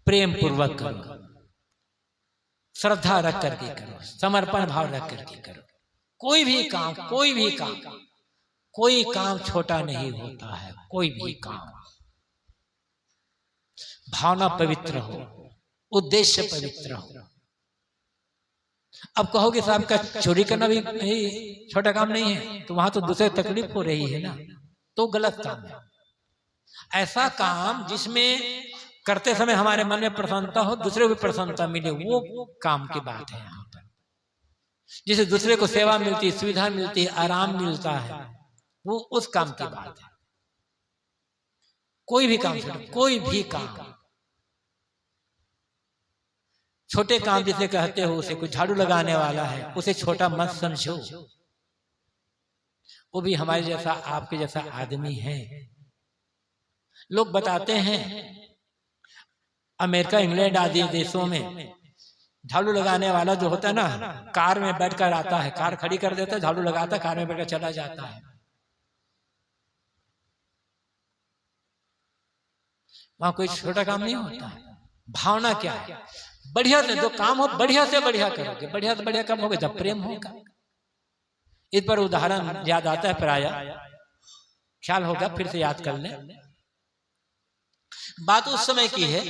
प्रेम पूर्वक करो, श्रद्धा रख करके करो, समर्पण भाव रख करके करो। कोई भी काम छोटा नहीं होता है। कोई भी काम, भावना पवित्र हो, उद्देश्य पवित्र हो। अब कहोगे साहब का चोरी करना भी छोटा काम नहीं है, तो वहां तो दूसरे तकलीफ हो रही है ना, तो गलत काम है। ऐसा काम जिसमें करते समय हमारे मन में प्रसन्नता हो, दूसरे को भी प्रसन्नता मिले, वो काम की बात है यहाँ पर। जिसे दूसरे को सेवा मिलती, सुविधा मिलती, आराम मिलता है, वो उस काम की बात है। कोई भी काम, कोई भी काम छोटे काम जिसे कहते हो, उसे कोई झाड़ू लगाने वाला है, उसे छोटा मत समझो। वो भी हमारे जैसा, आपके जैसा आदमी है। लोग बताते हैं अमेरिका, इंग्लैंड आदि देशों में झाड़ू लगाने वाला जो होता है ना, कार में बैठकर आता है, कार खड़ी कर देता है, झाड़ू लगाता है, कार में बैठकर चला जाता है। वहां कोई छोटा काम नहीं होता है। भावना क्या है? बढ़िया से जो काम हो बढ़िया से बढ़िया करोगे, बढ़िया से बढ़िया काम होगा जब प्रेम होगा। इस पर उदाहरण याद आता है प्राय, ख्याल होगा फिर से याद कर लें। बात उस समय की है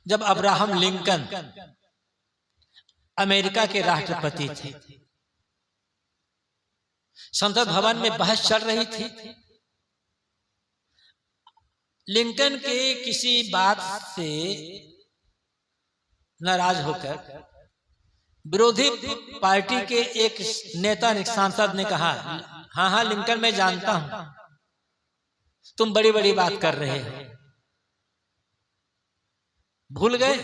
जब अब्राहम लिंकन अमेरिका के राष्ट्रपति थे। संसद भवन में बहस चल रही थी। लिंकन के किसी बात से नाराज होकर विरोधी पार्टी के एक नेता, एक सांसद ने कहा, हाँ हाँ लिंकन मैं जानता हूं, तुम बड़ी बड़ी बात कर रहे हो। भूल गए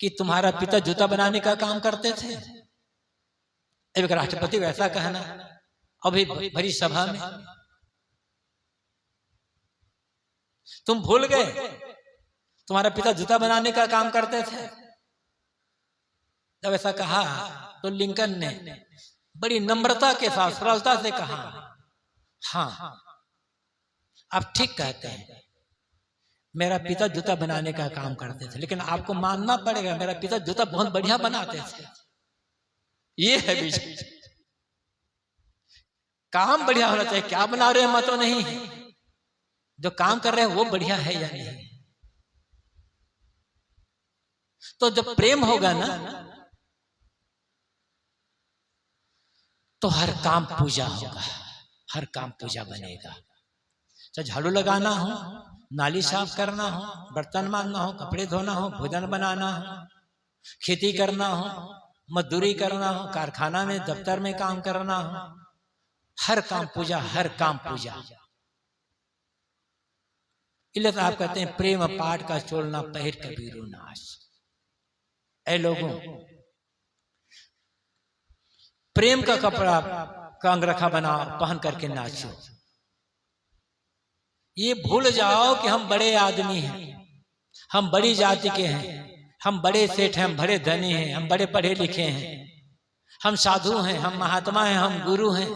कि तुम्हारा पिता जूता बनाने का काम करते थे? एक राष्ट्रपति वैसा कहना, अभी भरी सभा में तुम भूल गए तुम्हारा पिता जूता बनाने का काम करते थे? जब ऐसा कहा तो लिंकन ने बड़ी नम्रता के साथ, सरलता से कहा, हाँ आप ठीक कहते हैं, मेरा पिता जूता बनाने का काम करते थे, लेकिन आपको मानना पड़ेगा मेरा पिता जूता बहुत बढ़िया बनाते थे। ये है विषय। काम बढ़िया होना चाहिए, क्या बना रहे हैं मत तो नहीं है, जो काम कर रहे हैं वो बढ़िया है या नहीं। तो जब प्रेम होगा ना तो हर काम पूजा होगा, हर काम पूजा बनेगा। चाहे झाड़ू लगाना हो, नाली साफ करना हो, बर्तन मांजना हो, कपड़े धोना हो, भोजन बनाना हो, खेती करना हो, मजदूरी करना हो, कारखाना में दफ्तर में काम करना हो, हर काम पूजा, हर काम पूजा। इसलिए तो आप कहते हैं प्रेम पाठ का चोलना पहिर कबीरो नाश। ऐ लोगों, प्रेम का कपड़ा का अंगरखा बनाओ, पहन करके नाचो। ये भूल जाओ कि हम बड़े आदमी हैं, हम बड़ी जाति के हैं, हम बड़े सेठ हैं, हम बड़े धनी हैं, हम बड़े पढ़े लिखे हैं, हम साधु हैं, हम महात्मा हैं, हम गुरु हैं।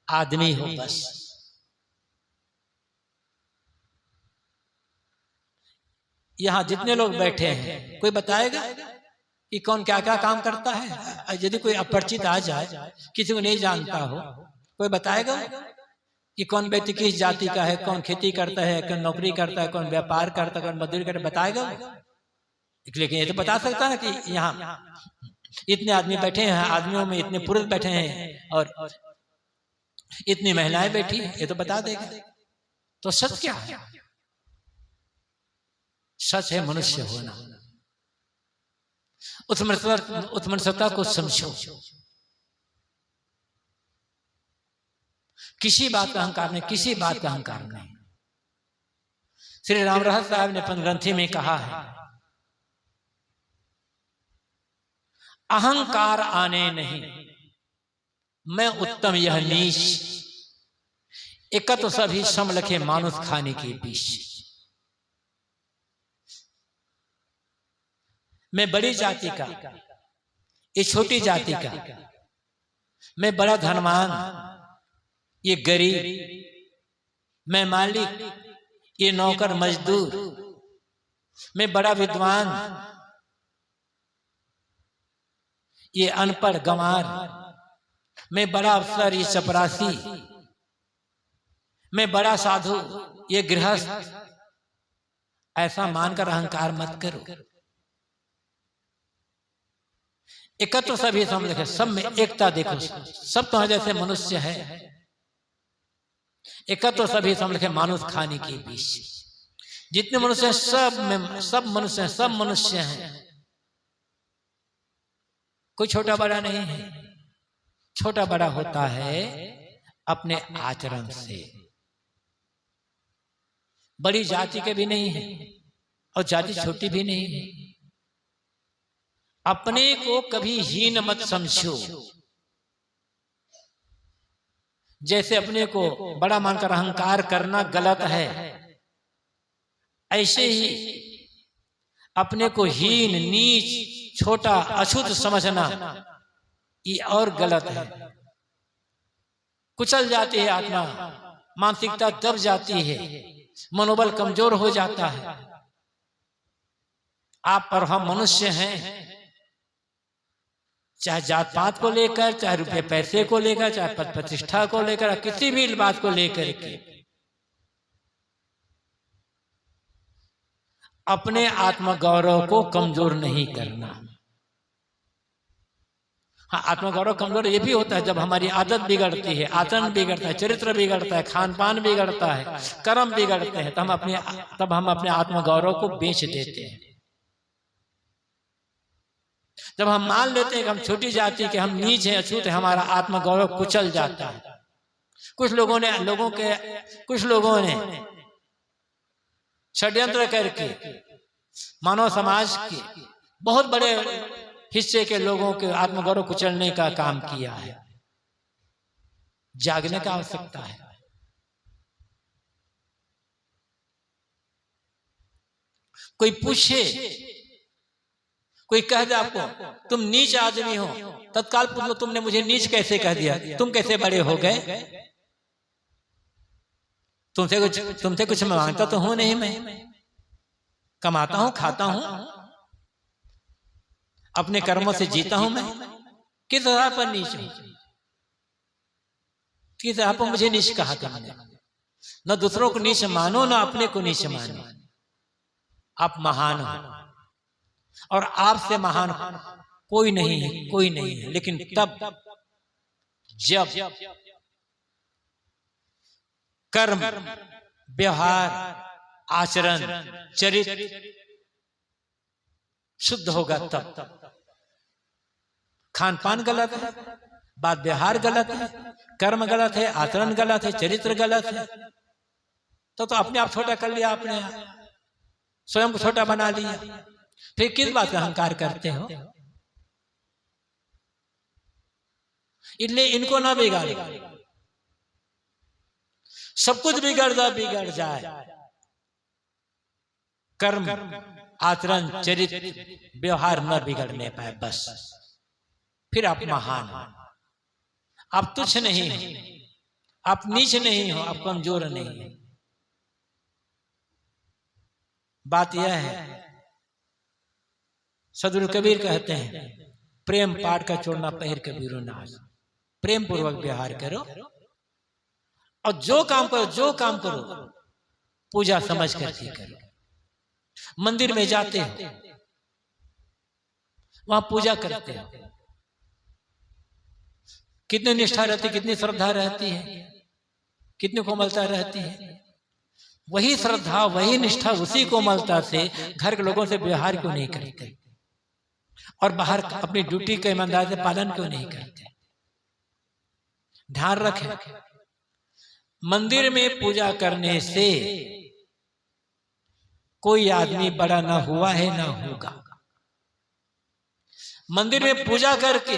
आदमी हो बस। यहां जितने लोग बैठे हैं, कोई बताएगा कि कौन क्या क्या काम करता है? यदि कोई अपरिचित आ जाए, किसी को नहीं जानता हो, कोई बताएगा कि कौन व्यक्ति किस जाति का है, कौन खेती करता है, कौन नौकरी करता है, कौन व्यापार करता है, कौन मजदूरी करता है, बताएगा? लेकिन ये तो बता सकता है कि यहाँ इतने आदमी बैठे हैं, आदमियों में इतने पुरुष बैठे हैं और इतनी महिलाएं बैठी हैं, ये तो बता देगा। तो सच क्या है? सच है मनुष्य होना। उस मनुष्यता को समझो। किसी बात का अहंकार नहीं, किसी बात का अहंकार नहीं। श्री राम रहस्य साहब ने अपन ग्रंथि में कहा है, अहंकार आने नहीं, मैं उत्तम यह नीच, एकत्र सभी सम लखे मानुष खाने के बीच। मैं बड़ी जाति का, ये छोटी जाति का, मैं बड़ा धनवान, ये गरीब, मैं मालिक, ये नौकर मजदूर, मैं बड़ा विद्वान, ये अनपढ़ गंवार, मैं बड़ा अफसर, ये चपरासी, मैं बड़ा साधु, ये गृहस्थ। ऐसा मानकर अहंकार मत करो। एकत्र सभी समझ, सब में एकता देखो, सब तो जैसे मनुष्य है। एकत्र सभी समझ मानुष खाने के बीच। जितने मनुष्य हैं सब में, सब मनुष्य हैं, सब मनुष्य हैं, कोई छोटा बड़ा नहीं है। छोटा बड़ा होता है अपने आचरण से। बड़ी जाति के भी नहीं है और जाति छोटी भी नहीं है। अपने को कभी हीन मत समझो। जैसे अपने को बड़ा मानकर अहंकार करना गलत है, ऐसे ही अपने को हीन, नीच, छोटा, अछूत समझना ये और गलत है। कुचल जाती है आत्मा, मानसिकता दब जाती है, मनोबल कमजोर हो जाता है। आप और हम मनुष्य हैं, चाहे जात पात को लेकर, चाहे रुपए पैसे को लेकर, चाहे पद प्रतिष्ठा को लेकर, किसी भी बात को लेकर के अपने आत्मगौरव को कमजोर नहीं करना। हाँ, आत्मगौरव कमजोर ये भी होता है जब हमारी आदत बिगड़ती है, आचरण बिगड़ता है, चरित्र बिगड़ता है, खान पान बिगड़ता है, कर्म बिगड़ते हैं, तब हम अपने आत्मगौरव को बेच देते हैं। जब हम मान लेते हैं कि हम छोटी जाति के, हम नीच हैं, अछूत हैं, हमारा आत्मगौरव कुचल जाता है। कुछ लोगों ने षड्यंत्र करके मानव समाज के बहुत बड़े हिस्से के लोगों के आत्मगौरव कुचलने का काम किया है। जागने का आवश्यकता है। कोई पूछे, कोई कह दे आपको तुम नीच आदमी हो, तत्काल पूछ लो तुमने मुझे नीच कैसे कह दिया, तुम कैसे बड़े हो गए? तुमसे कुछ मांगता तो हूं नहीं, मैं कमाता हूं, खाता हूं, अपने कर्मों से जीता हूं। मैं किस आधार पर नीच हूं? किस आधार पर मुझे नीच कहा तुमने? न दूसरों को नीच मानो, न अपने को नीच मानो। आप महान हो और आपसे महान कोई नहीं है, कोई नहीं है। लेकिन तब जब कर्म, व्यवहार, आचरण, चरित्र शुद्ध होगा, तब खान पान गलत है, बात व्यवहार गलत है, कर्म गलत है, आचरण गलत है, चरित्र गलत है, तो अपने आप छोटा कर लिया आपने, स्वयं को छोटा बना लिया। फिर किस बात का अहंकार करते हो? इसलिए इनको ना बिगाड़े। सब कुछ बिगड़ जाए, कर्म, आचरण, चरित्र, व्यवहार न बिगड़ने पाए, बस फिर आप महान हो। आप तुच्छ नहीं हो, आप नीच नहीं हो, आप कमजोर नहीं हो। बात यह है, सदगुरु कबीर कहते हैं, प्रेम पाट का छोड़ना पहिर कबीरो नाश। प्रेम पूर्वक व्यवहार करो और जो काम करो पूजा समझ करके करो। मंदिर में जाते हो, वहां पूजा करते हो, कितनी निष्ठा रहती, कितनी श्रद्धा रहती है, कितनी कोमलता रहती है। वही श्रद्धा, वही निष्ठा, उसी कोमलता से घर के लोगों से व्यवहार क्यों नहीं करते और बाहर अपनी ड्यूटी का ईमानदारी से पालन क्यों नहीं करते? ध्यान रखें, मंदिर में पूजा करने से कोई आदमी बड़ा ना हुआ है ना होगा। मंदिर में पूजा करके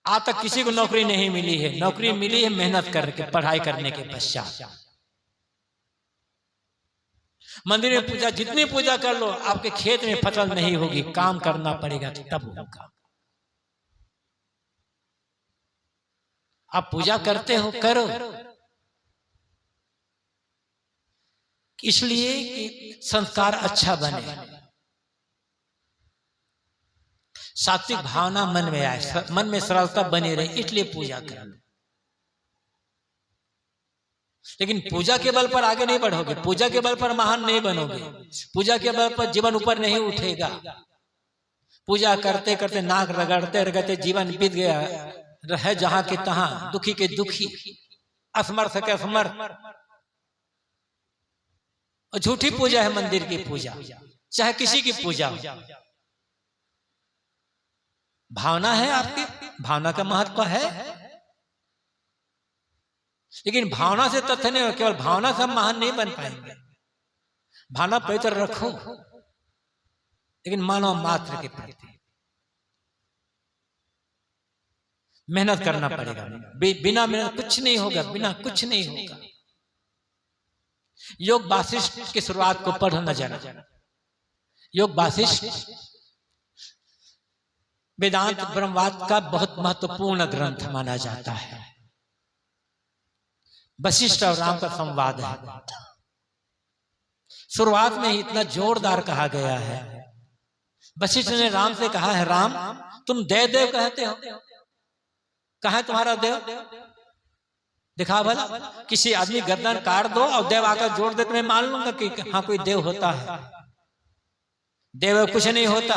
आज तक किसी को नौकरी नहीं मिली है। नौकरी मिली है मेहनत करके, पढ़ाई करने के पश्चात। मंदिर में पूजा, जितनी पूजा कर लो, आपके खेत में फसल नहीं होगी, काम करना पड़ेगा तब होगा। आप पूजा करते हो, करो, इसलिए कि संस्कार अच्छा बने, सात्विक भावना मन में आए, मन में सरलता बनी रहे, इसलिए पूजा करो। लेकिन पूजा के बल पर आगे नहीं बढ़ोगे, पूजा के बल पर महान नहीं बनोगे, पूजा के बल पर जीवन ऊपर नहीं उठेगा। पूजा करते करते, नाक रगड़ते जीवन बीत गया, रहे जहां के तहां, दुखी के दुखी, असमर्थ के असमर्थ। और झूठी पूजा है मंदिर की पूजा, चाहे किसी की पूजा हो। भावना है आपकी, भावना का महत्व है, लेकिन भावना से तथ्य नहीं, केवल भावना से हम महान नहीं बन पाएंगे। भावना पवित्र रखो, लेकिन मानव मात्र के प्रति मेहनत करना पड़ेगा। बिना मेहनत कुछ नहीं होगा, बिना कुछ नहीं होगा। योग वासिष्ठ की शुरुआत को पढ़ो न जरा। योग वासिष्ठ वेदांत ब्रह्मवाद का बहुत महत्वपूर्ण ग्रंथ माना जाता है। वशिष्ठ और राम का संवाद है। शुरुआत में ही इतना जोरदार कहा गया है। वशिष्ठ ने राम से कहा है, राम तुम देव देव कहते हो, कहाँ है तुम्हारा देव? दिखा भला, किसी आदमी गर्दन काट दो और देव आकर जोड़ दे तो मैं मान लूंगा कि हाँ कोई देव होता है। देव कुछ नहीं होता,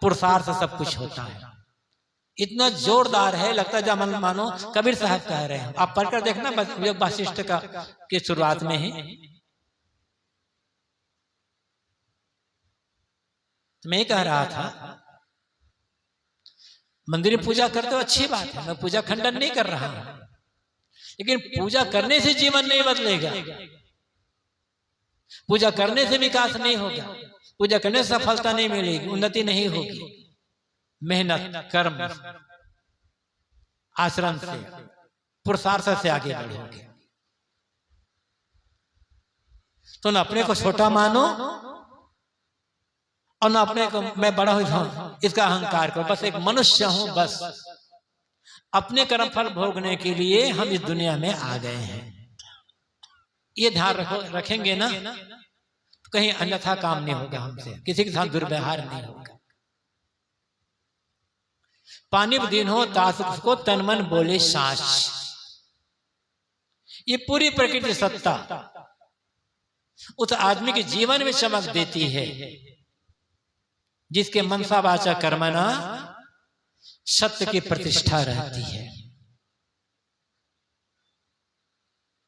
पुरुषार्थ से सब कुछ होता है। इतना जोरदार है, लगता है जब मानो कबीर साहब कह रहे हैं। आप पढ़कर देखना वशिष्ठ का की शुरुआत में ही। तो मैं कह रहा था, मंदिर में पूजा करते हो अच्छी बात है, मैं पूजा खंडन नहीं कर रहा हूं, लेकिन पूजा करने से जीवन नहीं बदलेगा, पूजा करने से विकास नहीं होगा, पूजा करने से सफलता नहीं मिलेगी, उन्नति नहीं होगी। मेहनत, कर्म, आश्रम से, पुरुषार्थ से आगे बढ़ोगे। तो न अपने को छोटा मानो और न अपने को मैं बड़ा हूं इसका अहंकार करो। बस एक मनुष्य हूं, बस अपने कर्म फल भोगने के लिए हम इस दुनिया में आ गए हैं। ये ध्यान रखेंगे ना, तो कहीं अन्यथा काम नहीं होगा हमसे, किसी के साथ दुर्व्यवहार नहीं होगा। पानी दिन हो तास को तन मन बोले सांस। ये पूरी प्रकृति सत्ता उस आदमी के जीवन में चमक देती है जिसके मनसा वाचा कर्मणा सत्य की प्रतिष्ठा रहती है।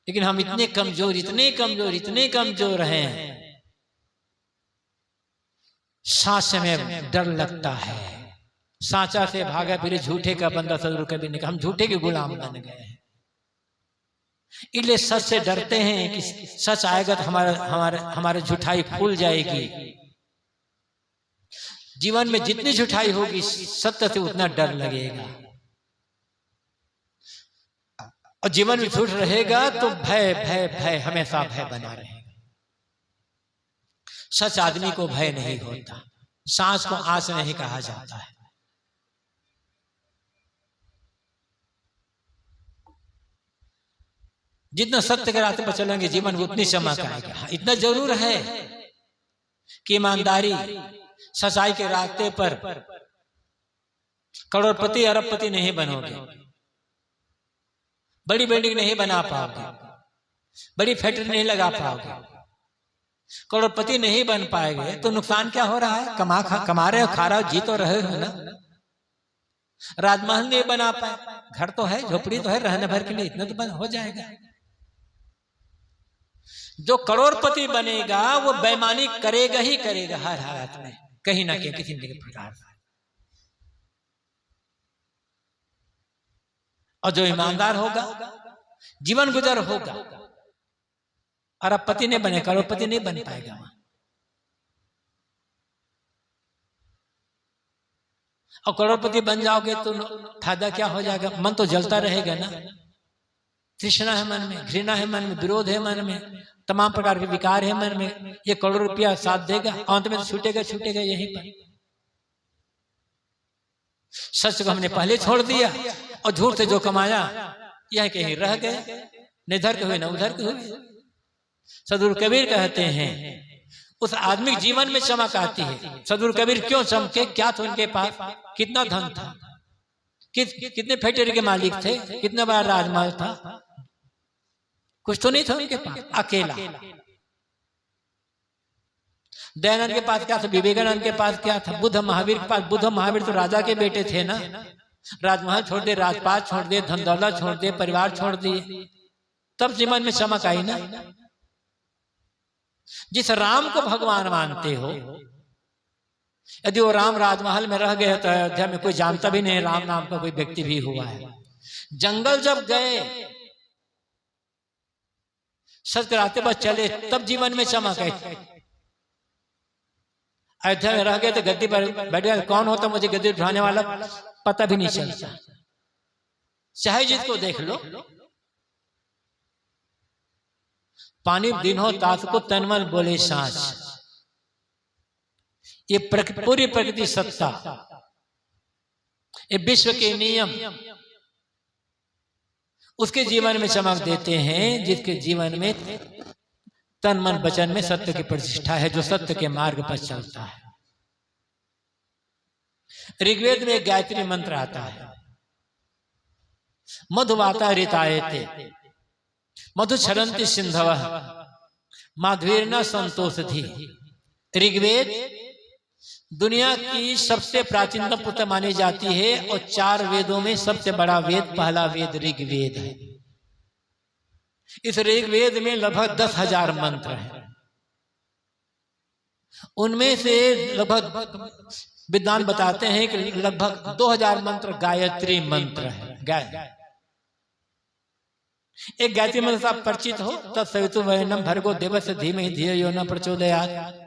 लेकिन हम इतने कमजोर, इतने कमजोर, इतने कमजोर हैं, सांस में डर लगता है। सांचा से भागा फिर झूठे का बंदा सदगुरु कभी नहीं, हम झूठे के गुलाम बन गए हैं। इसलिए सच से डरते हैं कि सच आएगा तो हमारे झूठाई फूल जाएगी। जीवन में जितनी झूठाई होगी सत्य से उतना डर लगेगा, और जीवन में झूठ रहेगा तो भय भय भय हमेशा भय बना रहेगा। सच आदमी को भय नहीं होता, सांस को आस नहीं कहा जाता है। जितना सत्य के रास्ते पर चलेंगे जीवन में उतनी चमक आएगा। हाँ, इतना जरूर है कि ईमानदारी सच्चाई के रास्ते पर करोड़पति अरबपति नहीं बनोगे, बड़ी बिल्डिंग नहीं बना पाओगे, बड़ी फैक्ट्री नहीं लगा पाओगे, करोड़पति नहीं बन पाएंगे। तो नुकसान क्या हो रहा है? कमा रहे हो, खा रहे हो, जी तो रहे हो ना। राजमहल नहीं बना पाए, घर तो है, झोपड़ी तो है, रहने भर के लिए इतना तो हो जाएगा। जो करोड़पति बनेगा वो बेईमानी करेगा ही करेगा हर हालत में, कहीं ना कहीं किसी न प्रकार से। और जो ईमानदार होगा जीवन गुजर होगा। अरबपति नहीं बने, करोड़पति नहीं बन पाएगा। और करोड़पति बन जाओगे तो फायदा क्या हो जाएगा? मन तो जलता रहेगा ना। तृष्णा है मन में, घृणा है मन में, विरोध है मन में, तमाम प्रकार के विकार है मन में। ये करोड़ रुपया साथ देगा, अंत में तो छूटेगा छूटेगा यहीं पर। सच को हमने पहले छोड़ दिया और झूठ से जो कमाया यह कहीं रह गए, न इधर के हुए न उधर के हुए। सदगुरु कबीर कहते हैं उस आदमी के जीवन में चमक आती है। सदगुरु कबीर क्यों चमके? क्या था उनके पास? कितना धन था, कितने फैक्ट्री के मालिक थे, कितना बड़ा राजमहल था? कुछ तो नहीं था उनके पास, अकेला। दयानंद के पास क्या था? विवेकानंद के पास क्या था? बुद्ध महावीर के पास? बुद्ध महावीर तो राजा के बेटे थे ना। राजमहल छोड़ दे, राजपाट छोड़ दे, धन दौलत छोड़ दे, परिवार छोड़ दिए, तब जीवन में चमक आई ना। जिस राम को भगवान मानते हो, यदि वो राम राजमहल में रह गए तो अयोध्या में कोई जानता भी नहीं राम नाम का कोई व्यक्ति भी हुआ है। जंगल जब गए, सच के रास्ते पर चले, तब जीवन में चमक आई। अयोध्या में रह गए तो गद्दी पर बैठ गए, कौन होता मुझे गद्दी उठाने वाला पता भी नहीं चलता। चाहे जिसको देख लो, पानी दिन हो तात को तन मन बोले सांच। ये पूरी प्रकृति सत्ता, ये विश्व के नियम उसके जीवन में चमक देते हैं जिसके जीवन में तन मन वचन में सत्य की प्रतिष्ठा है, जो सत्य के मार्ग पर चलता है। ऋग्वेद में एक गायत्री मंत्र आता है, मधुवाता ऋतायते मधु क्षरन्ति सिंधवः माध्वीर्न संतोषधि। ऋग्वेद दुनिया की सबसे प्राचीनतम पुस्तक मानी जाती है और 4 वेदों में सबसे बड़ा वेद पहला वेद ऋग्वेद है। इस ऋग्वेद में लगभग 10,000 मंत्र हैं। उनमें से लगभग विद्वान बताते हैं कि लगभग 2000 मंत्र गायत्री मंत्र है। एक गायत्री मंत्र आप परिचित हो, तत्सवितुर्वरेण्यं भर्गो देवस्य धीमहि धियो यो न प्रचोदयात्।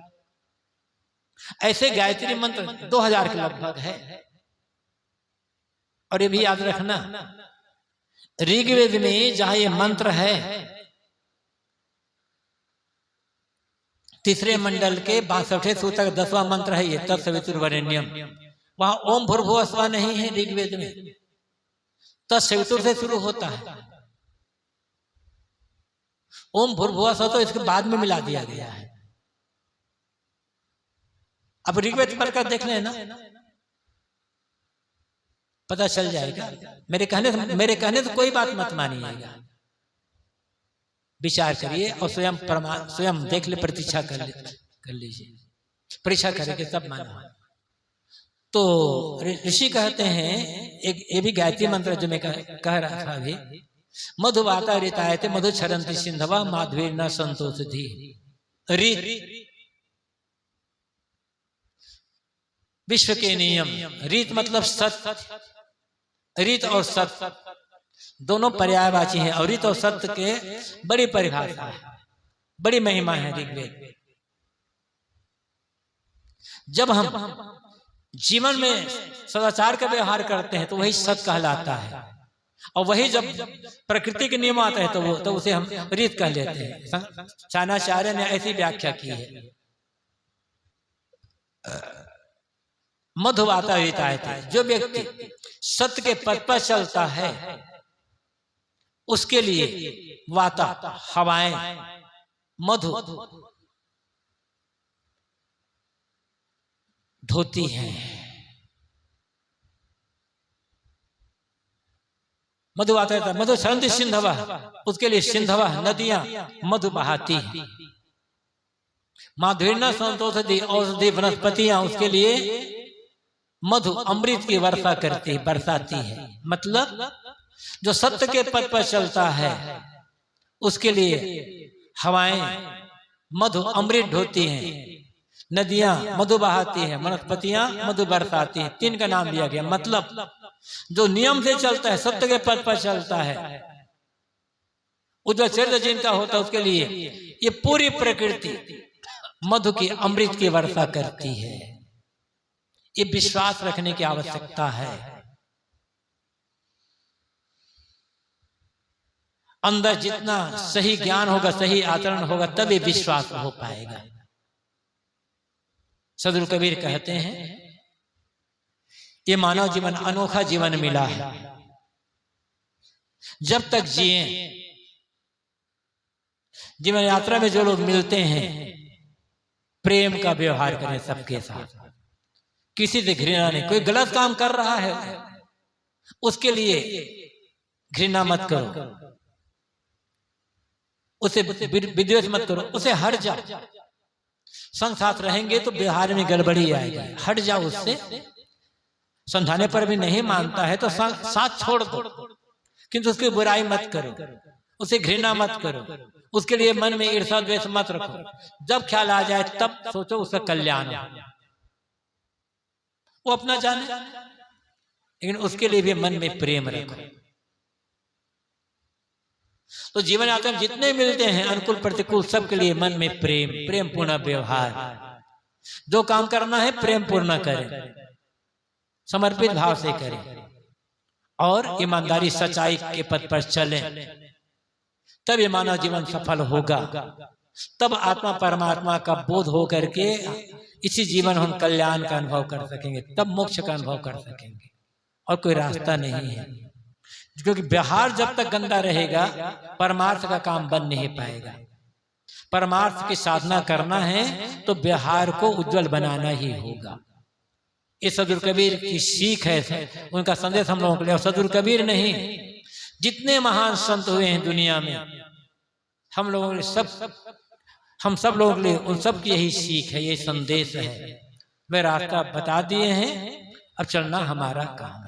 ऐसे गायत्री मंत्र 2000 के लगभग है। और ये भी याद रखना, ऋग्वेद में जहां ये मंत्र है, 3 मंडल के 62वें सूत्र का 10वां मंत्र है ये, तत्सवितुर्वरेण्यम। वहां ओम भूर्भुवः स्वः नहीं है ऋग्वेद में, तत्सवितुर से शुरू होता है। ओम भूर्भुवः स्वः तो इसके बाद में मिला दिया गया है। अब ऋग्वेद पढ़कर देख लेना, पता चल जाएगा। मेरे कहने से कोई बात मत मानिएगा, विचार करिए और स्वयं देख ले, प्रतीक्षा कर लीजिए, परीक्षा करके तब माना। तो ऋषि कहते हैं, एक ये भी गायत्री मंत्र जो मैं कह रहा था अभी, मधुवाता ऋतायते मधु क्षरन्ति सिंधवः माध्वीर्न संतोषधि। विश्व के नियम, रीत मतलब सत्य, रीत और सत्य दोनों पर्यायवाची हैं, और रीत और सत्य के बड़ी परिभाषा है, बड़ी महिमा है ऋग्वेद। जब हम जीवन में सदाचार का व्यवहार करते हैं तो वही सत्य कहलाता है, और वही जब प्रकृति के नियम आते हैं तो उसे हम रीत कह लेते हैं। चाणाचार्य ने ऐसी व्याख्या की है, मधुवाता ऋतायते, जो व्यक्ति सत्य के पथ पर चलता है उसके लिए वाता हवाएं, मधु धोती हैं। मधुवाता मधु क्षरन्ति सिंधवः, उसके लिए सिंधवः नदियां मधु बहाती हैं। माध्वीर्न संतोषधि, औषधि वनस्पतियां उसके लिए मधु अमृत की वर्षा करती बरसाती है। मतलब जो सत्य के पथ पर चलता है उसके लिए हवाएं मधु अमृत ढोती हैं, नदियां मधु बहाती हैं, वनस्पतियां मधु बरसाती हैं। 3 का नाम लिया गया। मतलब जो नियम से चलता है, सत्य के पथ पर चलता है, उधर चरित्र जिनका होता है उसके लिए ये पूरी प्रकृति मधु की अमृत की वर्षा करती है। ये विश्वास रखने की आवश्यकता है। अंदर जितना सही ज्ञान होगा, सही आचरण होगा, तभी विश्वास हो पाएगा। सदगुरु कबीर कहते हैं, ये मानव जीवन अनोखा जीवन मिला है। जब तक जिए, जीवन यात्रा में जो लोग मिलते हैं, प्रेम का व्यवहार करें सबके साथ, किसी से घृणा नहीं। कोई गलत काम कर रहा है उसके लिए घृणा मत करो, उसे विद्वेष मत करो, उसे हट जाओ। संग साथ रहेंगे तो व्यवहार में गड़बड़ी आएगी, हट जाओ उससे। समझाने पर भी नहीं मानता है तो साथ छोड़ दो, किंतु उसकी बुराई मत करो, उसे घृणा मत करो, उसके लिए मन में ईर्ष्या द्वेष मत रखो। जब ख्याल आ जाए तब सोचो उसका कल्याण हो। वो अपना जाने, लेकिन उसके लिए भी मन में प्रेम रखो। तो जीवन यात्रा में जितने मिलते हैं, अनुकूल प्रतिकूल, सबके लिए मन में प्रेम, प्रेम पूर्ण व्यवहार, जो काम करना है प्रेम पूर्ण करें, समर्पित भाव से करें और ईमानदारी सच्चाई के पथ पर चलें, तब ये मानव जीवन सफल होगा। तब आत्मा परमात्मा का बोध हो करके इसी जीवन हम कल्याण का अनुभव कर सकेंगे, तब मोक्ष का अनुभव कर सकेंगे। और कोई रास्ता नहीं है, क्योंकि व्यवहार जब तक गंदा रहेगा परमार्थ का काम बन नहीं पाएगा। परमार्थ की साधना करना है तो व्यवहार को उज्जवल बनाना ही होगा। ये सदगुरु कबीर की सीख है, उनका संदेश हम लोगों के लिए। और सदगुरु कबीर नहीं, जितने महान संत हुए हैं दुनिया में, हम लोगों के लिए हम सब लोगों के लिए उन सब की यही सीख है, ये संदेश है। वे रास्ता बता दिए हैं, अब चलना हमारा काम।